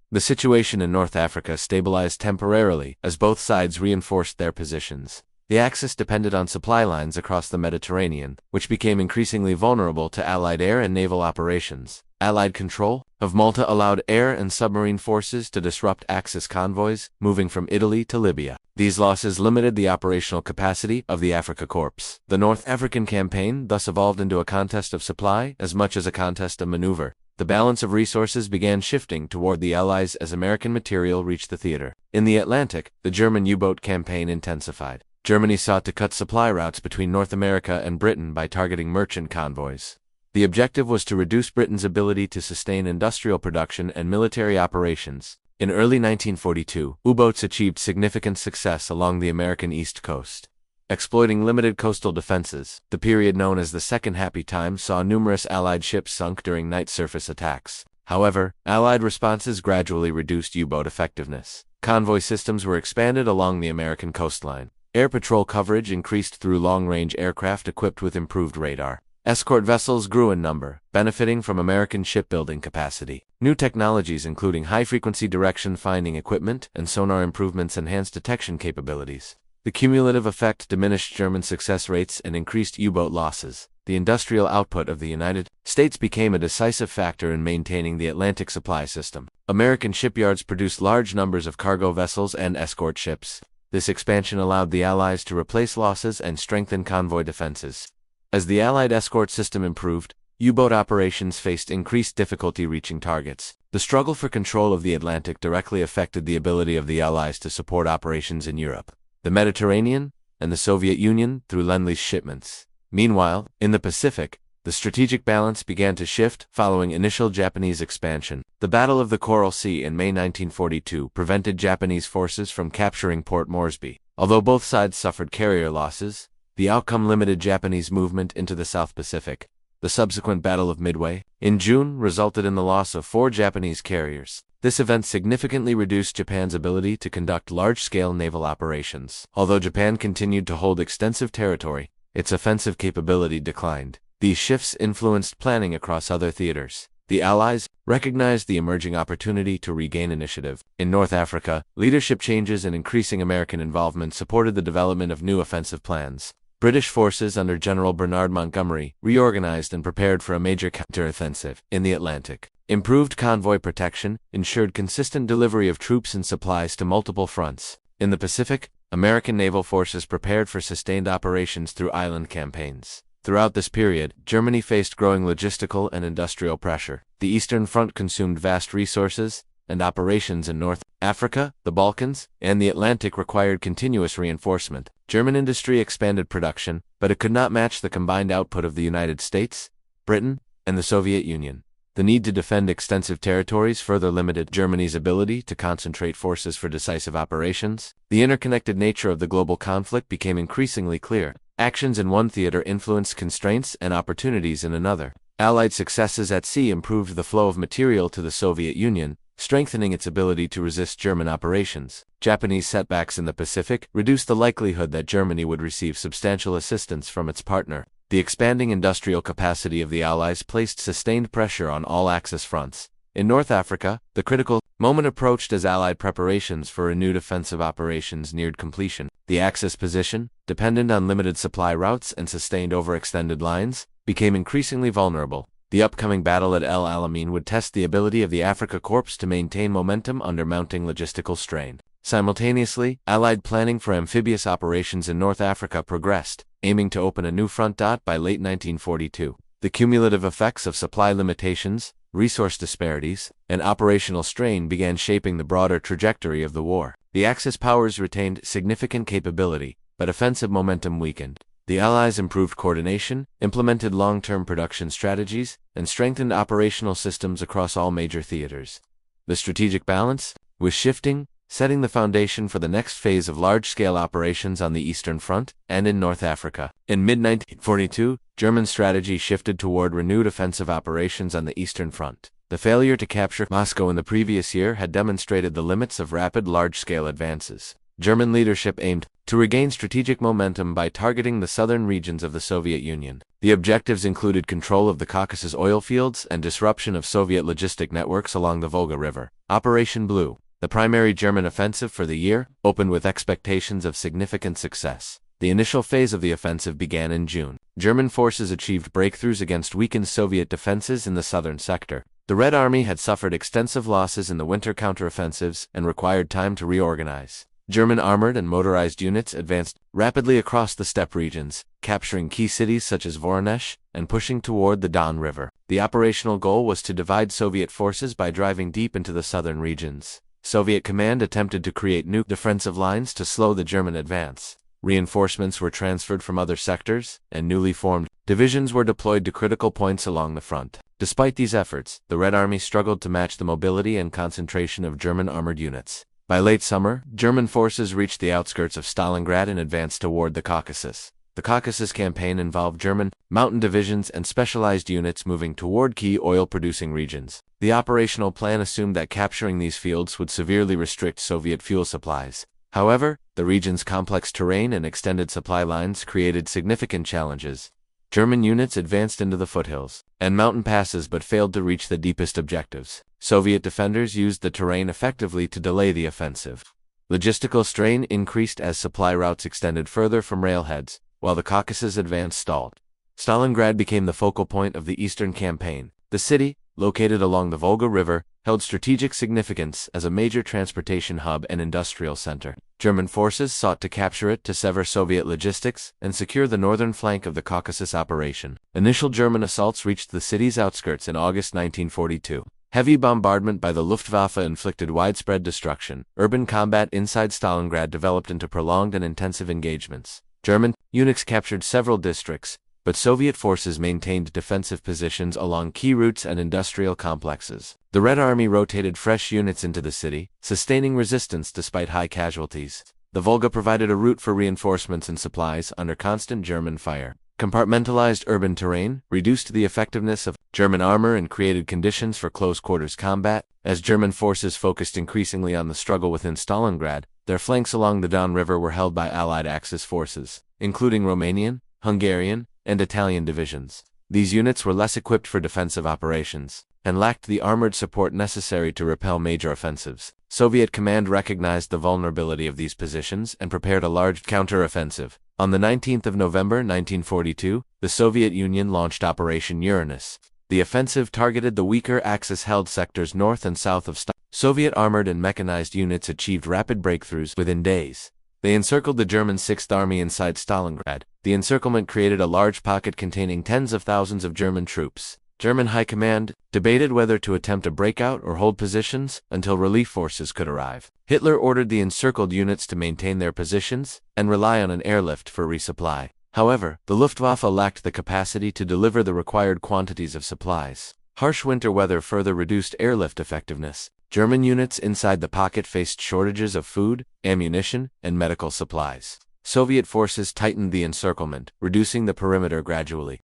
[SPEAKER 1] The situation in North Africa stabilized temporarily as both sides reinforced their positions. The Axis depended on supply lines across the Mediterranean, which became increasingly vulnerable to Allied air and naval operations. Allied control of Malta allowed air and submarine forces to disrupt Axis convoys, moving from Italy to Libya. These losses limited the operational capacity of the Africa Corps. The North African campaign thus evolved into a contest of supply as much as a contest of maneuver. The balance of resources began shifting toward the Allies as American material reached the theater. In the Atlantic, the German U-boat campaign intensified. Germany sought to cut supply routes between North America and Britain by targeting merchant convoys. The objective was to reduce Britain's ability to sustain industrial production and military operations. In early 1942, U-boats achieved significant success along the American East Coast. Exploiting limited coastal defenses, the period known as the Second Happy Time saw numerous Allied ships sunk during night surface attacks. However, Allied responses gradually reduced U-boat effectiveness. Convoy systems were expanded along the American coastline. Air patrol coverage increased through long-range aircraft equipped with improved radar. Escort vessels grew in number, benefiting from American shipbuilding capacity. New technologies including high-frequency direction-finding equipment and sonar improvements enhanced detection capabilities. The cumulative effect diminished German success rates and increased U-boat losses. The industrial output of the United States became a decisive factor in maintaining the Atlantic supply system. American shipyards produced large numbers of cargo vessels and escort ships. This expansion allowed the Allies to replace losses and strengthen convoy defenses. As the Allied escort system improved, U-boat operations faced increased difficulty reaching targets. The struggle for control of the Atlantic directly affected the ability of the Allies to support operations in Europe, the Mediterranean, and the Soviet Union through Lend-Lease shipments. Meanwhile, in the Pacific, the strategic balance began to shift following initial Japanese expansion. The Battle of the Coral Sea in May 1942 prevented Japanese forces from capturing Port Moresby. Although both sides suffered carrier losses, the outcome limited Japanese movement into the South Pacific. The subsequent Battle of Midway, in June, resulted in the loss of 4 Japanese carriers. This event significantly reduced Japan's ability to conduct large-scale naval operations. Although Japan continued to hold extensive territory, its offensive capability declined. These shifts influenced planning across other theaters. The Allies recognized the emerging opportunity to regain initiative. In North Africa, leadership changes and increasing American involvement supported the development of new offensive plans. British forces under General Bernard Montgomery reorganized and prepared for a major counteroffensive in the Atlantic. Improved convoy protection ensured consistent delivery of troops and supplies to multiple fronts. In the Pacific, American naval forces prepared for sustained operations through island campaigns. Throughout this period, Germany faced growing logistical and industrial pressure. The Eastern Front consumed vast resources, and operations in North Africa, the Balkans, and the Atlantic required continuous reinforcement. German industry expanded production, but it could not match the combined output of the United States, Britain, and the Soviet Union. The need to defend extensive territories further limited Germany's ability to concentrate forces for decisive operations. The interconnected nature of the global conflict became increasingly clear. Actions in one theater influenced constraints and opportunities in another. Allied successes at sea improved the flow of material to the Soviet Union, strengthening its ability to resist German operations. Japanese setbacks in the Pacific reduced the likelihood that Germany would receive substantial assistance from its partner. The expanding industrial capacity of the Allies placed sustained pressure on all Axis fronts. In North Africa, the critical moment approached as Allied preparations for renewed offensive operations neared completion. The Axis position, dependent on limited supply routes and sustained overextended lines, became increasingly vulnerable. The upcoming battle at El Alamein would test the ability of the Afrika Korps to maintain momentum under mounting logistical strain. Simultaneously, Allied planning for amphibious operations in North Africa progressed, aiming to open a new front by late 1942. The cumulative effects of supply limitations, resource disparities, and operational strain began shaping the broader trajectory of the war. The Axis powers retained significant capability, but offensive momentum weakened. The Allies improved coordination, implemented long-term production strategies, and strengthened operational systems across all major theaters. The strategic balance was shifting, setting the foundation for the next phase of large-scale operations on the Eastern Front and in North Africa. In mid-1942, German strategy shifted toward renewed offensive operations on the Eastern Front. The failure to capture Moscow in the previous year had demonstrated the limits of rapid large-scale advances. German leadership aimed to regain strategic momentum by targeting the southern regions of the Soviet Union. The objectives included control of the Caucasus oil fields and disruption of Soviet logistic networks along the Volga River. Operation Blue, the primary German offensive for the year, opened with expectations of significant success. The initial phase of the offensive began in June. German forces achieved breakthroughs against weakened Soviet defenses in the southern sector. The Red Army had suffered extensive losses in the winter counteroffensives and required time to reorganize. German armored and motorized units advanced rapidly across the steppe regions, capturing key cities such as Voronezh and pushing toward the Don River. The operational goal was to divide Soviet forces by driving deep into the southern regions. Soviet command attempted to create new defensive lines to slow the German advance. Reinforcements were transferred from other sectors, and newly formed divisions were deployed to critical points along the front. Despite these efforts, the Red Army struggled to match the mobility and concentration of German armored units. By late summer, German forces reached the outskirts of Stalingrad and advanced toward the Caucasus. The Caucasus campaign involved German mountain divisions and specialized units moving toward key oil-producing regions. The operational plan assumed that capturing these fields would severely restrict Soviet fuel supplies. However, the region's complex terrain and extended supply lines created significant challenges. German units advanced into the foothills and mountain passes but failed to reach the deepest objectives. Soviet defenders used the terrain effectively to delay the offensive. Logistical strain increased as supply routes extended further from railheads, while the Caucasus advance stalled. Stalingrad became the focal point of the Eastern Campaign. The city, located along the Volga River, held strategic significance as a major transportation hub and industrial center. German forces sought to capture it to sever Soviet logistics and secure the northern flank of the Caucasus operation. Initial German assaults reached the city's outskirts in August 1942. Heavy bombardment by the Luftwaffe inflicted widespread destruction. Urban combat inside Stalingrad developed into prolonged and intensive engagements. German units captured several districts, but Soviet forces maintained defensive positions along key routes and industrial complexes. The Red Army rotated fresh units into the city, sustaining resistance despite high casualties. The Volga provided a route for reinforcements and supplies under constant German fire. Compartmentalized urban terrain reduced the effectiveness of German armor and created conditions for close-quarters combat. As German forces focused increasingly on the struggle within Stalingrad, their flanks along the Don River were held by Allied Axis forces, including Romanian, Hungarian, and Italian divisions. These units were less equipped for defensive operations, and lacked the armored support necessary to repel major offensives. Soviet command recognized the vulnerability of these positions and prepared a large counter-offensive. On the 19th of November 1942, the Soviet Union launched Operation Uranus. The offensive targeted the weaker Axis-held sectors north and south of Stalingrad. Soviet armored and mechanized units achieved rapid breakthroughs within days. They encircled the German Sixth Army inside Stalingrad. The encirclement created a large pocket containing tens of thousands of German troops. German High Command debated whether to attempt a breakout or hold positions until relief forces could arrive. Hitler ordered the encircled units to maintain their positions and rely on an airlift for resupply. However, the Luftwaffe lacked the capacity to deliver the required quantities of supplies. Harsh winter weather further reduced airlift effectiveness. German units inside the pocket faced shortages of food, ammunition, and medical supplies. Soviet forces tightened the encirclement, reducing the perimeter gradually.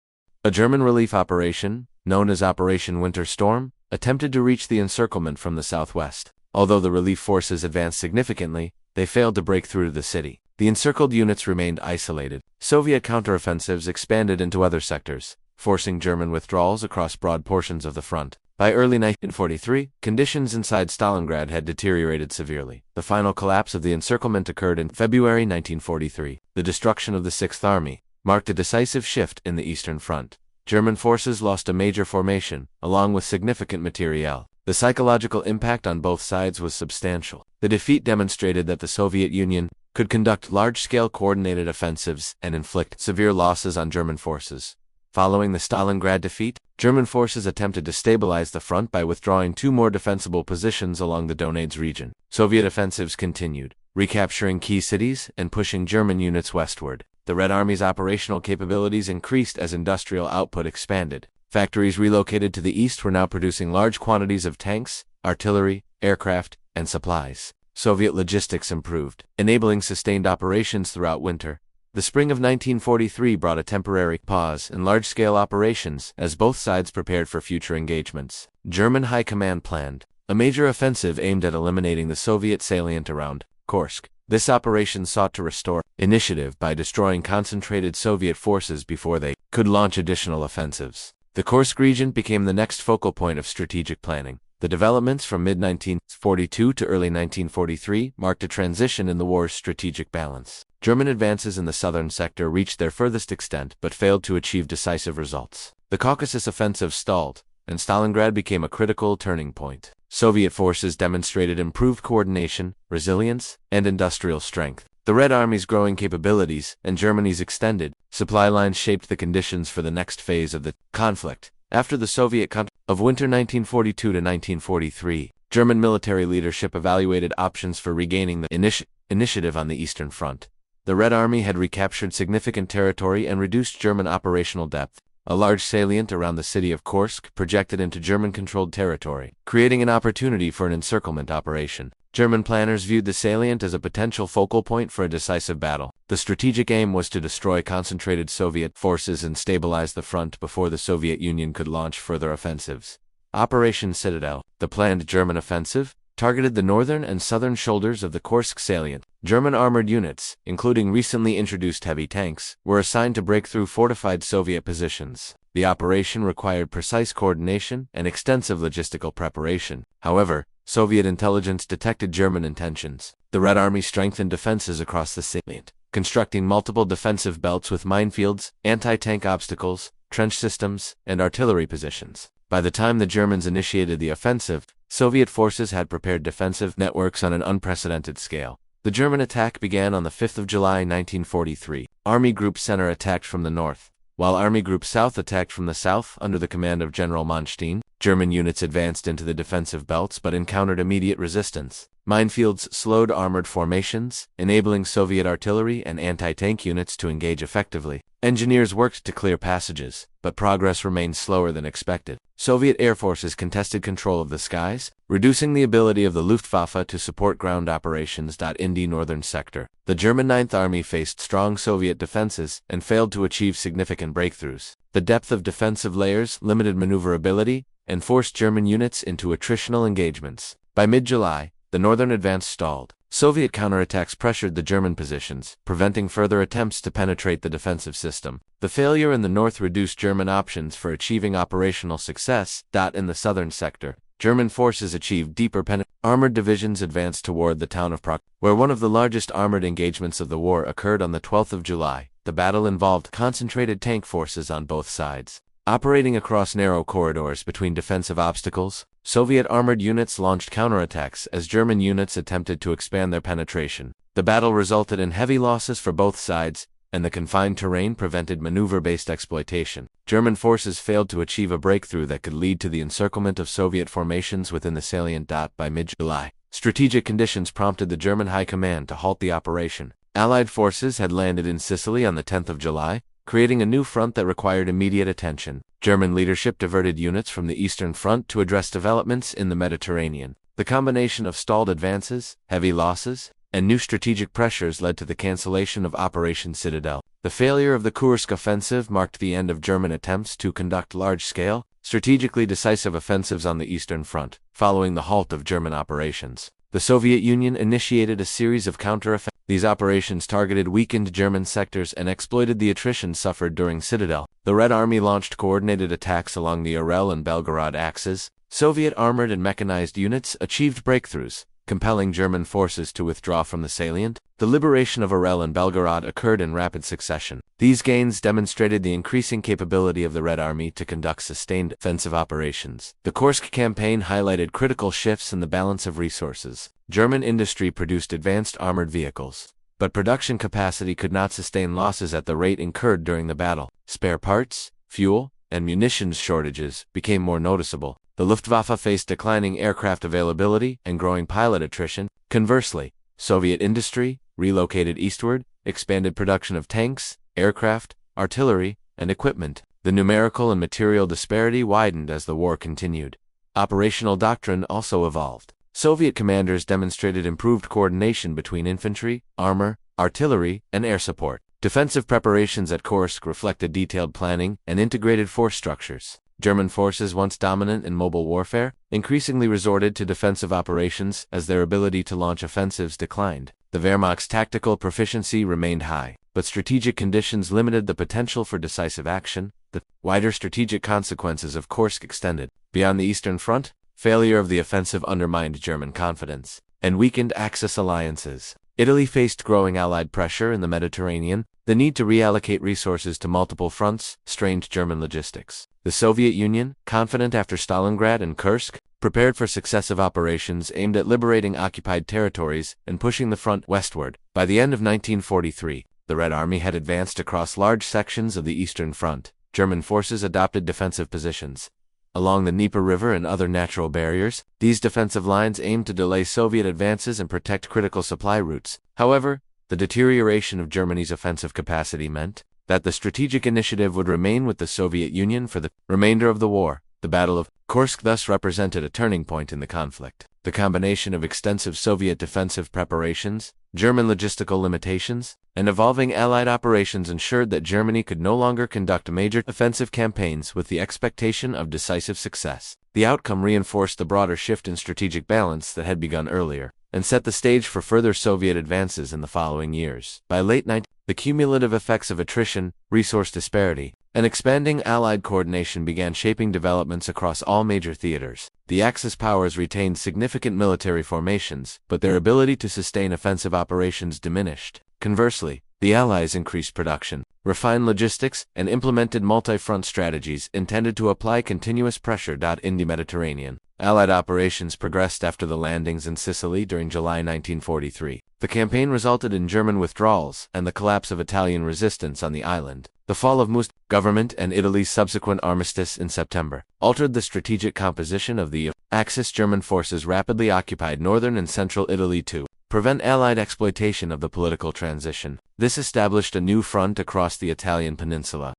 [SPEAKER 1] A German relief operation, known as Operation Winter Storm, attempted to reach the encirclement from the southwest. Although the relief forces advanced significantly, they failed to break through to the city. The encircled units remained isolated. Soviet counteroffensives expanded into other sectors, forcing German withdrawals across broad portions of the front. By early 1943, conditions inside Stalingrad had deteriorated severely. The final collapse of the encirclement occurred in February 1943. The destruction of the Sixth Army marked a decisive shift in the Eastern Front. German forces lost a major formation, along with significant materiel. The psychological impact on both sides was substantial. The defeat demonstrated that the Soviet Union could conduct large-scale coordinated offensives and inflict severe losses on German forces. Following the Stalingrad defeat, German forces attempted to stabilize the front by withdrawing two more defensible positions along the Donets region. Soviet offensives continued, recapturing key cities and pushing German units westward. The Red Army's operational capabilities increased as industrial output expanded. Factories relocated to the east were now producing large quantities of tanks, artillery, aircraft, and supplies. Soviet logistics improved, enabling sustained operations throughout winter. The spring of 1943 brought a temporary pause in large-scale operations as both sides prepared for future engagements. German High Command planned a major offensive aimed at eliminating the Soviet salient around Kursk. This operation sought to restore initiative by destroying concentrated Soviet forces before they could launch additional offensives. The Kursk region became the next focal point of strategic planning. The developments from mid-1942 to early 1943 marked a transition in the war's strategic balance. German advances in the southern sector reached their furthest extent but failed to achieve decisive results. The Caucasus offensive stalled, and Stalingrad became a critical turning point. Soviet forces demonstrated improved coordination, resilience, and industrial strength. The Red Army's growing capabilities and Germany's extended supply lines shaped the conditions for the next phase of the conflict. After the Soviet of winter 1942 to 1943, German military leadership evaluated options for regaining the initiative on the Eastern Front. The Red Army had recaptured significant territory and reduced German operational depth. A large salient around the city of Kursk projected into German-controlled territory, creating an opportunity for an encirclement operation. German planners viewed the salient as a potential focal point for a decisive battle. The strategic aim was to destroy concentrated Soviet forces and stabilize the front before the Soviet Union could launch further offensives. Operation Citadel, the planned German offensive, targeted the northern and southern shoulders of the Kursk salient. German armored units, including recently introduced heavy tanks, were assigned to break through fortified Soviet positions. The operation required precise coordination and extensive logistical preparation. However, Soviet intelligence detected German intentions. The Red Army strengthened defenses across the salient, constructing multiple defensive belts with minefields, anti-tank obstacles, trench systems, and artillery positions. By the time the Germans initiated the offensive, Soviet forces had prepared defensive networks on an unprecedented scale. The German attack began on the 5th of July 1943. Army Group Center attacked from the north, while Army Group South attacked from the south under the command of General Manstein. German units advanced into the defensive belts but encountered immediate resistance. Minefields slowed armored formations, enabling Soviet artillery and anti-tank units to engage effectively. Engineers worked to clear passages, but progress remained slower than expected. Soviet air forces contested control of the skies, reducing the ability of the Luftwaffe to support ground operations. In the northern sector, the German Ninth Army faced strong Soviet defenses and failed to achieve significant breakthroughs. The depth of defensive layers limited maneuverability and forced German units into attritional engagements. By mid-July, the northern advance stalled. Soviet counterattacks pressured the German positions, preventing further attempts to penetrate the defensive system. The failure in the north reduced German options for achieving operational success. In the southern sector, German forces achieved deeper penetration. Armored divisions advanced toward the town of Prague, where one of the largest armored engagements of the war occurred on the 12th of July. The battle involved concentrated tank forces on both sides. Operating across narrow corridors between defensive obstacles, Soviet armored units launched counterattacks as German units attempted to expand their penetration. The battle resulted in heavy losses for both sides, and the confined terrain prevented maneuver-based exploitation. German forces failed to achieve a breakthrough that could lead to the encirclement of Soviet formations within the salient. By mid-July, strategic conditions prompted the German High Command to halt the operation. Allied forces had landed in Sicily on the 10th of July, creating a new front that required immediate attention. German leadership diverted units from the Eastern Front to address developments in the Mediterranean. The combination of stalled advances, heavy losses, and new strategic pressures led to the cancellation of Operation Citadel. The failure of the Kursk offensive marked the end of German attempts to conduct large-scale, strategically decisive offensives on the Eastern Front, following the halt of German operations. The Soviet Union initiated a series of counter-offensives. These operations targeted weakened German sectors and exploited the attrition suffered during Citadel. The Red Army launched coordinated attacks along the Ural and Belgorod axes. Soviet armored and mechanized units achieved breakthroughs, compelling German forces to withdraw from the salient. The liberation of Ural and Belgorod occurred in rapid succession. These gains demonstrated the increasing capability of the Red Army to conduct sustained offensive operations. The Kursk campaign highlighted critical shifts in the balance of resources. German industry produced advanced armored vehicles, but production capacity could not sustain losses at the rate incurred during the battle. Spare parts, fuel, and munitions shortages became more noticeable. The Luftwaffe faced declining aircraft availability and growing pilot attrition. Conversely, Soviet industry, relocated eastward, expanded production of tanks, aircraft, artillery, and equipment. The numerical and material disparity widened as the war continued. Operational doctrine also evolved. Soviet commanders demonstrated improved coordination between infantry, armor, artillery, and air support. Defensive preparations at Kursk reflected detailed planning and integrated force structures. German forces, once dominant in mobile warfare, increasingly resorted to defensive operations as their ability to launch offensives declined. The Wehrmacht's tactical proficiency remained high, but strategic conditions limited the potential for decisive action. The wider strategic consequences of Kursk extended beyond the Eastern Front. Failure of the offensive undermined German confidence and weakened Axis alliances. Italy faced growing Allied pressure in the Mediterranean. The need to reallocate resources to multiple fronts strained German logistics. The Soviet Union, confident after Stalingrad and Kursk, prepared for successive operations aimed at liberating occupied territories and pushing the front westward. By the end of 1943, the Red Army had advanced across large sections of the Eastern Front. German forces adopted defensive positions along the Dnieper River and other natural barriers. These defensive lines aimed to delay Soviet advances and protect critical supply routes. However, the deterioration of Germany's offensive capacity meant that the strategic initiative would remain with the Soviet Union for the remainder of the war. The Battle of Kursk thus represented a turning point in the conflict. The combination of extensive Soviet defensive preparations, German logistical limitations, and evolving Allied operations ensured that Germany could no longer conduct major offensive campaigns with the expectation of decisive success. The outcome reinforced the broader shift in strategic balance that had begun earlier, and set the stage for further Soviet advances in the following years. By late 19th, the cumulative effects of attrition, resource disparity, and expanding Allied coordination began shaping developments across all major theaters. The Axis powers retained significant military formations, but their ability to sustain offensive operations diminished. Conversely, the Allies increased production, refined logistics, and implemented multi-front strategies intended to apply continuous pressure. In the Mediterranean, Allied operations progressed after the landings in Sicily during July 1943. The campaign resulted in German withdrawals and the collapse of Italian resistance on the island. The fall of Mustafa's government and Italy's subsequent armistice in September altered the strategic composition of the Axis. German forces rapidly occupied northern and central Italy to prevent Allied exploitation of the political transition. This established a new front across the Italian peninsula.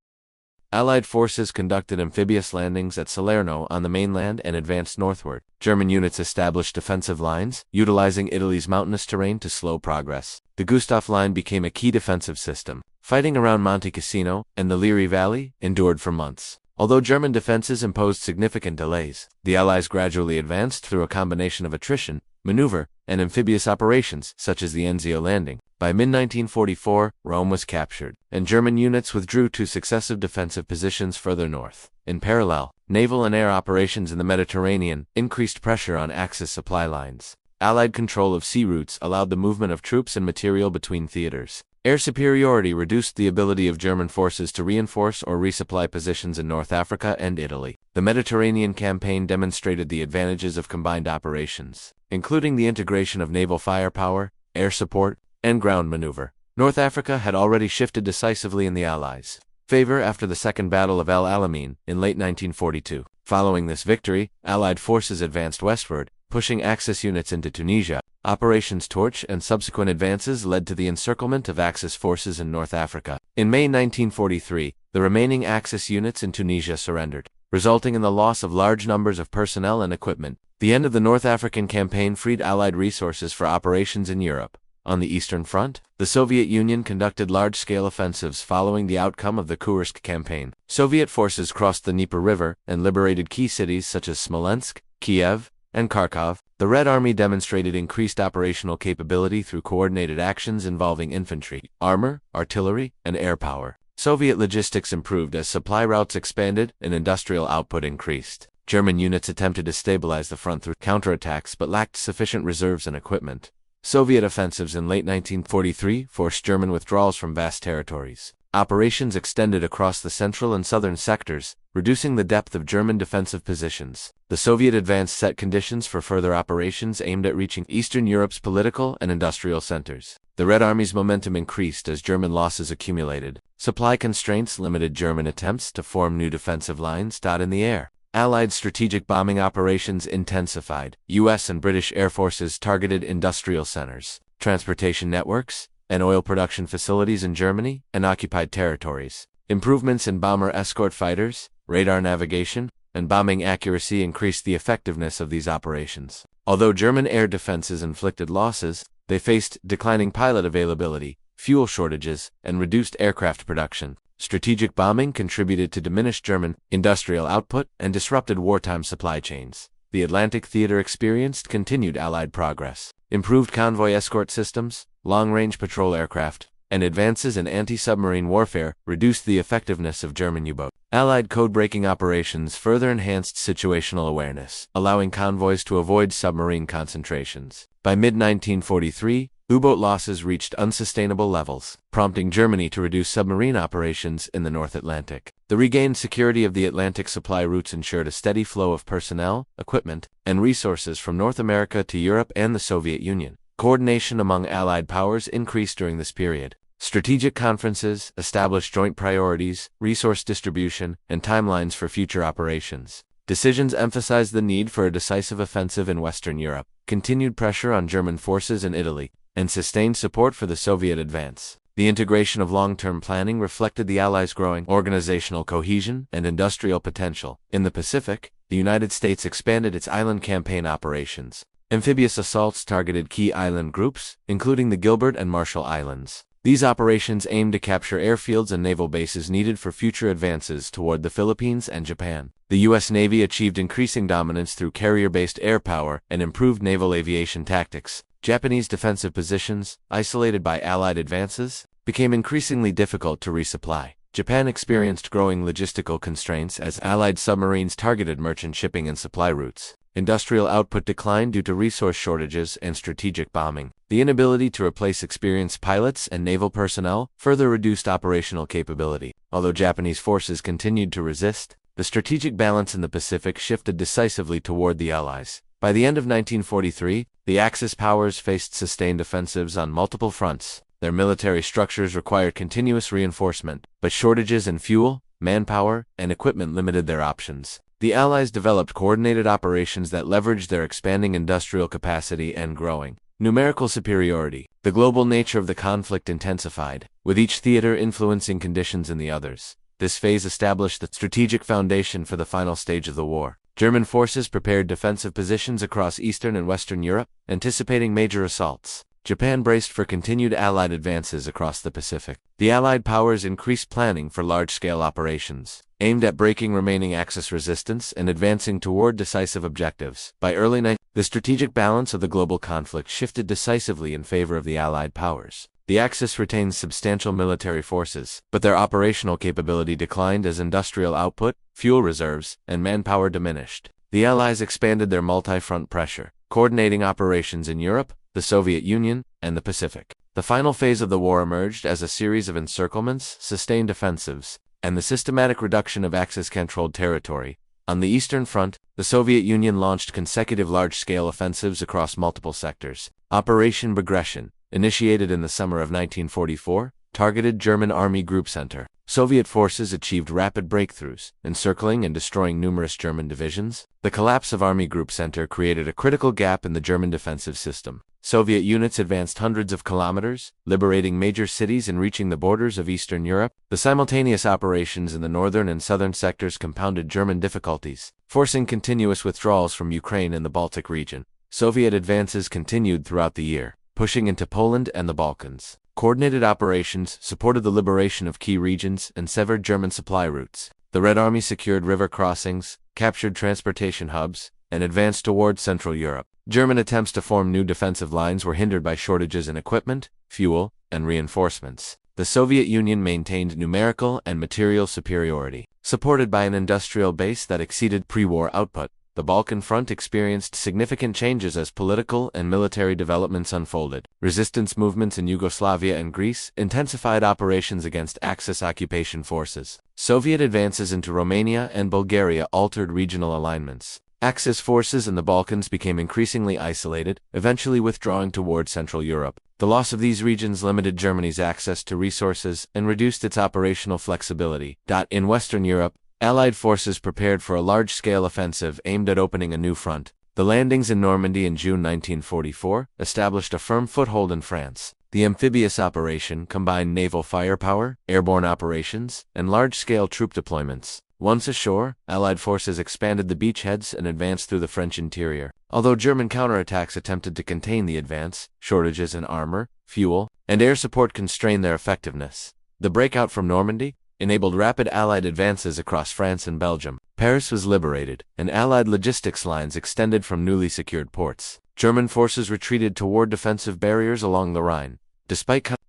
[SPEAKER 1] Allied forces conducted amphibious landings at Salerno on the mainland and advanced northward. German units established defensive lines, utilizing Italy's mountainous terrain to slow progress. The Gustav Line became a key defensive system. Fighting around Monte Cassino and the Liri Valley endured for months. Although German defenses imposed significant delays, the Allies gradually advanced through a combination of attrition, maneuver, and amphibious operations, such as the Enzio landing. By mid-1944, Rome was captured, and German units withdrew to successive defensive positions further north. In parallel, naval and air operations in the Mediterranean increased pressure on Axis supply lines. Allied control of sea routes allowed the movement of troops and material between theaters. Air superiority reduced the ability of German forces to reinforce or resupply positions in North Africa and Italy. The Mediterranean campaign demonstrated the advantages of combined operations, including the integration of naval firepower, air support, and ground maneuver. North Africa had already shifted decisively in the Allies' favor after the Second Battle of El Alamein in late 1942. Following this victory, Allied forces advanced westward, pushing Axis units into Tunisia. Operations Torch and subsequent advances led to the encirclement of Axis forces in North Africa. In May 1943, the remaining Axis units in Tunisia surrendered, resulting in the loss of large numbers of personnel and equipment. The end of the North African campaign freed Allied resources for operations in Europe. On the Eastern Front, the Soviet Union conducted large-scale offensives following the outcome of the Kursk campaign. Soviet forces crossed the Dnieper River and liberated key cities such as Smolensk, Kiev, and Kharkov. The Red Army demonstrated increased operational capability through coordinated actions involving infantry, armor, artillery, and air power. Soviet logistics improved as supply routes expanded and industrial output increased. German units attempted to stabilize the front through counterattacks but lacked sufficient reserves and equipment. Soviet offensives in late 1943 forced German withdrawals from vast territories. Operations extended across the central and southern sectors, reducing the depth of German defensive positions. The Soviet advance set conditions for further operations aimed at reaching Eastern Europe's political and industrial centers. The Red Army's momentum increased as German losses accumulated. Supply constraints limited German attempts to form new defensive lines. In the air, Allied strategic bombing operations intensified. U.S. and British air forces targeted industrial centers, transportation networks, and oil production facilities in Germany and occupied territories. Improvements in bomber escort fighters, radar navigation, and bombing accuracy increased the effectiveness of these operations. Although German air defenses inflicted losses, they faced declining pilot availability, fuel shortages, and reduced aircraft production. Strategic bombing contributed to diminished German industrial output and disrupted wartime supply chains. The Atlantic theater experienced continued Allied progress. Improved convoy escort systems, long-range patrol aircraft, and advances in anti-submarine warfare reduced the effectiveness of German U-boat. Allied code-breaking operations further enhanced situational awareness, allowing convoys to avoid submarine concentrations. By mid-1943, U-boat losses reached unsustainable levels, prompting Germany to reduce submarine operations in the North Atlantic. The regained security of the Atlantic supply routes ensured a steady flow of personnel, equipment, and resources from North America to Europe and the Soviet Union. Coordination among Allied powers increased during this period. Strategic conferences established joint priorities, resource distribution, and timelines for future operations. Decisions emphasized the need for a decisive offensive in Western Europe, continued pressure on German forces in Italy, and sustained support for the Soviet advance. The integration of long-term planning reflected the Allies' growing organizational cohesion and industrial potential. In the Pacific, the United States expanded its island campaign operations. Amphibious assaults targeted key island groups, including the Gilbert and Marshall Islands. These operations aimed to capture airfields and naval bases needed for future advances toward the Philippines and Japan. The U.S. Navy achieved increasing dominance through carrier-based air power and improved naval aviation tactics. Japanese defensive positions, isolated by Allied advances, became increasingly difficult to resupply. Japan experienced growing logistical constraints as Allied submarines targeted merchant shipping and supply routes. Industrial output declined due to resource shortages and strategic bombing. The inability to replace experienced pilots and naval personnel further reduced operational capability. Although Japanese forces continued to resist, the strategic balance in the Pacific shifted decisively toward the Allies. By the end of 1943, the Axis powers faced sustained offensives on multiple fronts. Their military structures required continuous reinforcement, but shortages in fuel, manpower, and equipment limited their options. The Allies developed coordinated operations that leveraged their expanding industrial capacity and growing numerical superiority. The global nature of the conflict intensified, with each theater influencing conditions in the others. This phase established the strategic foundation for the final stage of the war. German forces prepared defensive positions across Eastern and Western Europe, anticipating major assaults. Japan braced for continued Allied advances across the Pacific. The Allied powers increased planning for large-scale operations, aimed at breaking remaining Axis resistance and advancing toward decisive objectives. By early 19th, the strategic balance of the global conflict shifted decisively in favor of the Allied powers. The Axis retained substantial military forces, but their operational capability declined as industrial output, fuel reserves, and manpower diminished. The Allies expanded their multi-front pressure, coordinating operations in Europe, the Soviet Union, and the Pacific. The final phase of the war emerged as a series of encirclements, sustained offensives, and the systematic reduction of Axis-controlled territory. On the Eastern Front, the Soviet Union launched consecutive large-scale offensives across multiple sectors. Operation Bagration, initiated in the summer of 1944, targeted German Army Group Center. Soviet forces achieved rapid breakthroughs, encircling and destroying numerous German divisions. The collapse of Army Group Center created a critical gap in the German defensive system. Soviet units advanced hundreds of kilometers, liberating major cities and reaching the borders of Eastern Europe. The simultaneous operations in the northern and southern sectors compounded German difficulties, forcing continuous withdrawals from Ukraine and the Baltic region. Soviet advances continued throughout the year, pushing into Poland and the Balkans. Coordinated operations supported the liberation of key regions and severed German supply routes. The Red Army secured river crossings, captured transportation hubs, and advanced toward Central Europe. German attempts to form new defensive lines were hindered by shortages in equipment, fuel, and reinforcements. The Soviet Union maintained numerical and material superiority. Supported by an industrial base that exceeded pre-war output, the Balkan front experienced significant changes as political and military developments unfolded. Resistance movements in Yugoslavia and Greece intensified operations against Axis occupation forces. Soviet advances into Romania and Bulgaria altered regional alignments. Axis forces in the Balkans became increasingly isolated, eventually withdrawing toward Central Europe. The loss of these regions limited Germany's access to resources and reduced its operational flexibility. In Western Europe, Allied forces prepared for a large-scale offensive aimed at opening a new front. The landings in Normandy in June 1944 established a firm foothold in France. The amphibious operation combined naval firepower, airborne operations, and large-scale troop deployments. Once ashore, Allied forces expanded the beachheads and advanced through the French interior. Although German counterattacks attempted to contain the advance, shortages in armor, fuel, and air support constrained their effectiveness. The breakout from Normandy enabled rapid Allied advances across France and Belgium. Paris was liberated, and Allied logistics lines extended from newly secured ports. German forces retreated toward defensive barriers along the Rhine,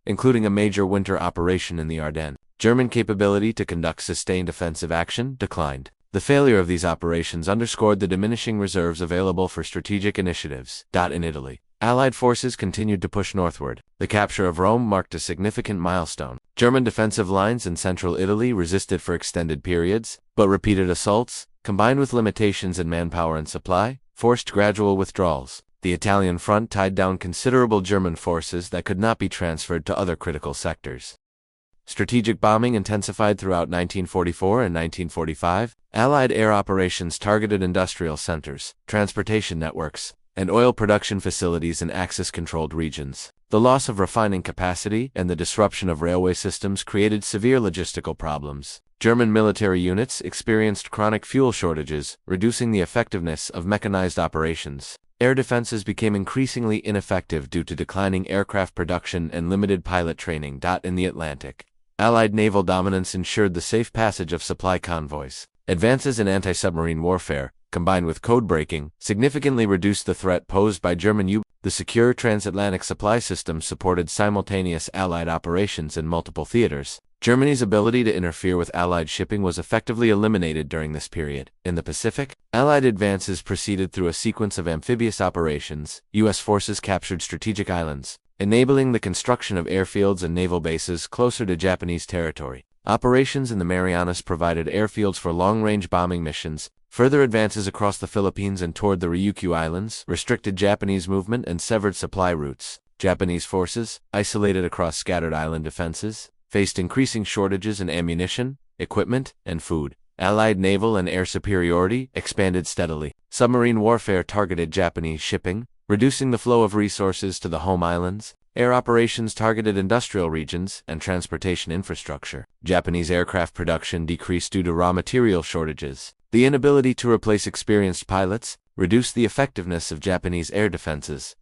[SPEAKER 1] including a major winter operation in the Ardennes. German capability to conduct sustained offensive action declined. The failure of these operations underscored the diminishing reserves available for strategic initiatives. In Italy, Allied forces continued to push northward. The capture of Rome marked a significant milestone. German defensive lines in central Italy resisted for extended periods, but repeated assaults, combined with limitations in manpower and supply, forced gradual withdrawals. The Italian front tied down considerable German forces that could not be transferred to other critical sectors. Strategic bombing intensified throughout 1944 and 1945. Allied air operations targeted industrial centers, transportation networks, and oil production facilities in Axis-controlled regions. The loss of refining capacity and the disruption of railway systems created severe logistical problems. German military units experienced chronic fuel shortages, reducing the effectiveness of mechanized operations. Air defenses became increasingly ineffective due to declining aircraft production and limited pilot training. In the Atlantic, Allied naval dominance ensured the safe passage of supply convoys. Advances in anti-submarine warfare, combined with code-breaking, significantly reduced the threat posed by German U-boats. The secure transatlantic supply system supported simultaneous Allied operations in multiple theaters. Germany's ability to interfere with Allied shipping was effectively eliminated during this period. In the Pacific, Allied advances proceeded through a sequence of amphibious operations. U.S. forces captured strategic islands, enabling the construction of airfields and naval bases closer to Japanese territory. Operations in the Marianas provided airfields for long-range bombing missions. Further advances across the Philippines and toward the Ryukyu Islands restricted Japanese movement and severed supply routes. Japanese forces, isolated across scattered island defenses, faced increasing shortages in ammunition, equipment, and food. Allied naval and air superiority expanded steadily. Submarine warfare targeted Japanese shipping, reducing the flow of resources to the home islands. Air operations targeted industrial regions and transportation infrastructure. Japanese aircraft production decreased due to raw material shortages. The inability to replace experienced pilots reduced the effectiveness of Japanese air defenses.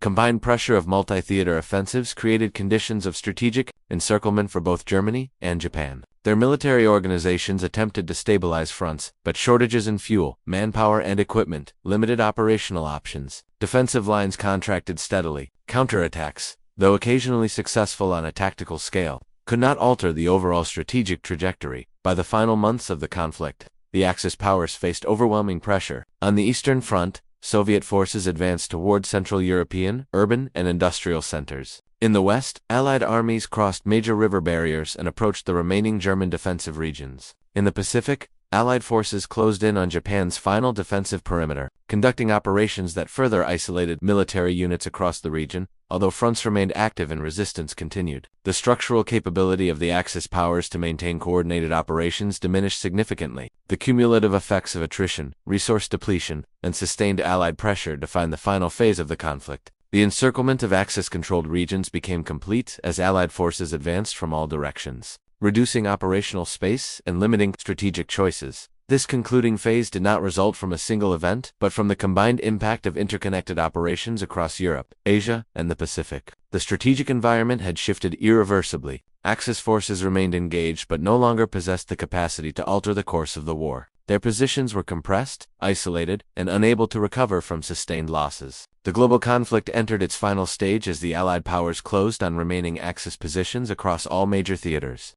[SPEAKER 1] Combined pressure of multi-theater offensives created conditions of strategic encirclement for both Germany and Japan. Their military organizations attempted to stabilize fronts, but shortages in fuel, manpower, and equipment limited operational options. Defensive lines contracted steadily. Counterattacks, though occasionally successful on a tactical scale, could not alter the overall strategic trajectory. By the final months of the conflict, the Axis powers faced overwhelming pressure. On the Eastern Front, Soviet forces advanced toward Central European, urban, and industrial centers. In the West, Allied armies crossed major river barriers and approached the remaining German defensive regions. In the Pacific, Allied forces closed in on Japan's final defensive perimeter, conducting operations that further isolated military units across the region. Although fronts remained active and resistance continued, the structural capability of the Axis powers to maintain coordinated operations diminished significantly. The cumulative effects of attrition, resource depletion, and sustained Allied pressure defined the final phase of the conflict. The encirclement of Axis-controlled regions became complete as Allied forces advanced from all directions, reducing operational space and limiting strategic choices. This concluding phase did not result from a single event, but from the combined impact of interconnected operations across Europe, Asia, and the Pacific. The strategic environment had shifted irreversibly. Axis forces remained engaged but no longer possessed the capacity to alter the course of the war. Their positions were compressed, isolated, and unable to recover from sustained losses. The global conflict entered its final stage as the Allied powers closed on remaining Axis positions across all major theaters.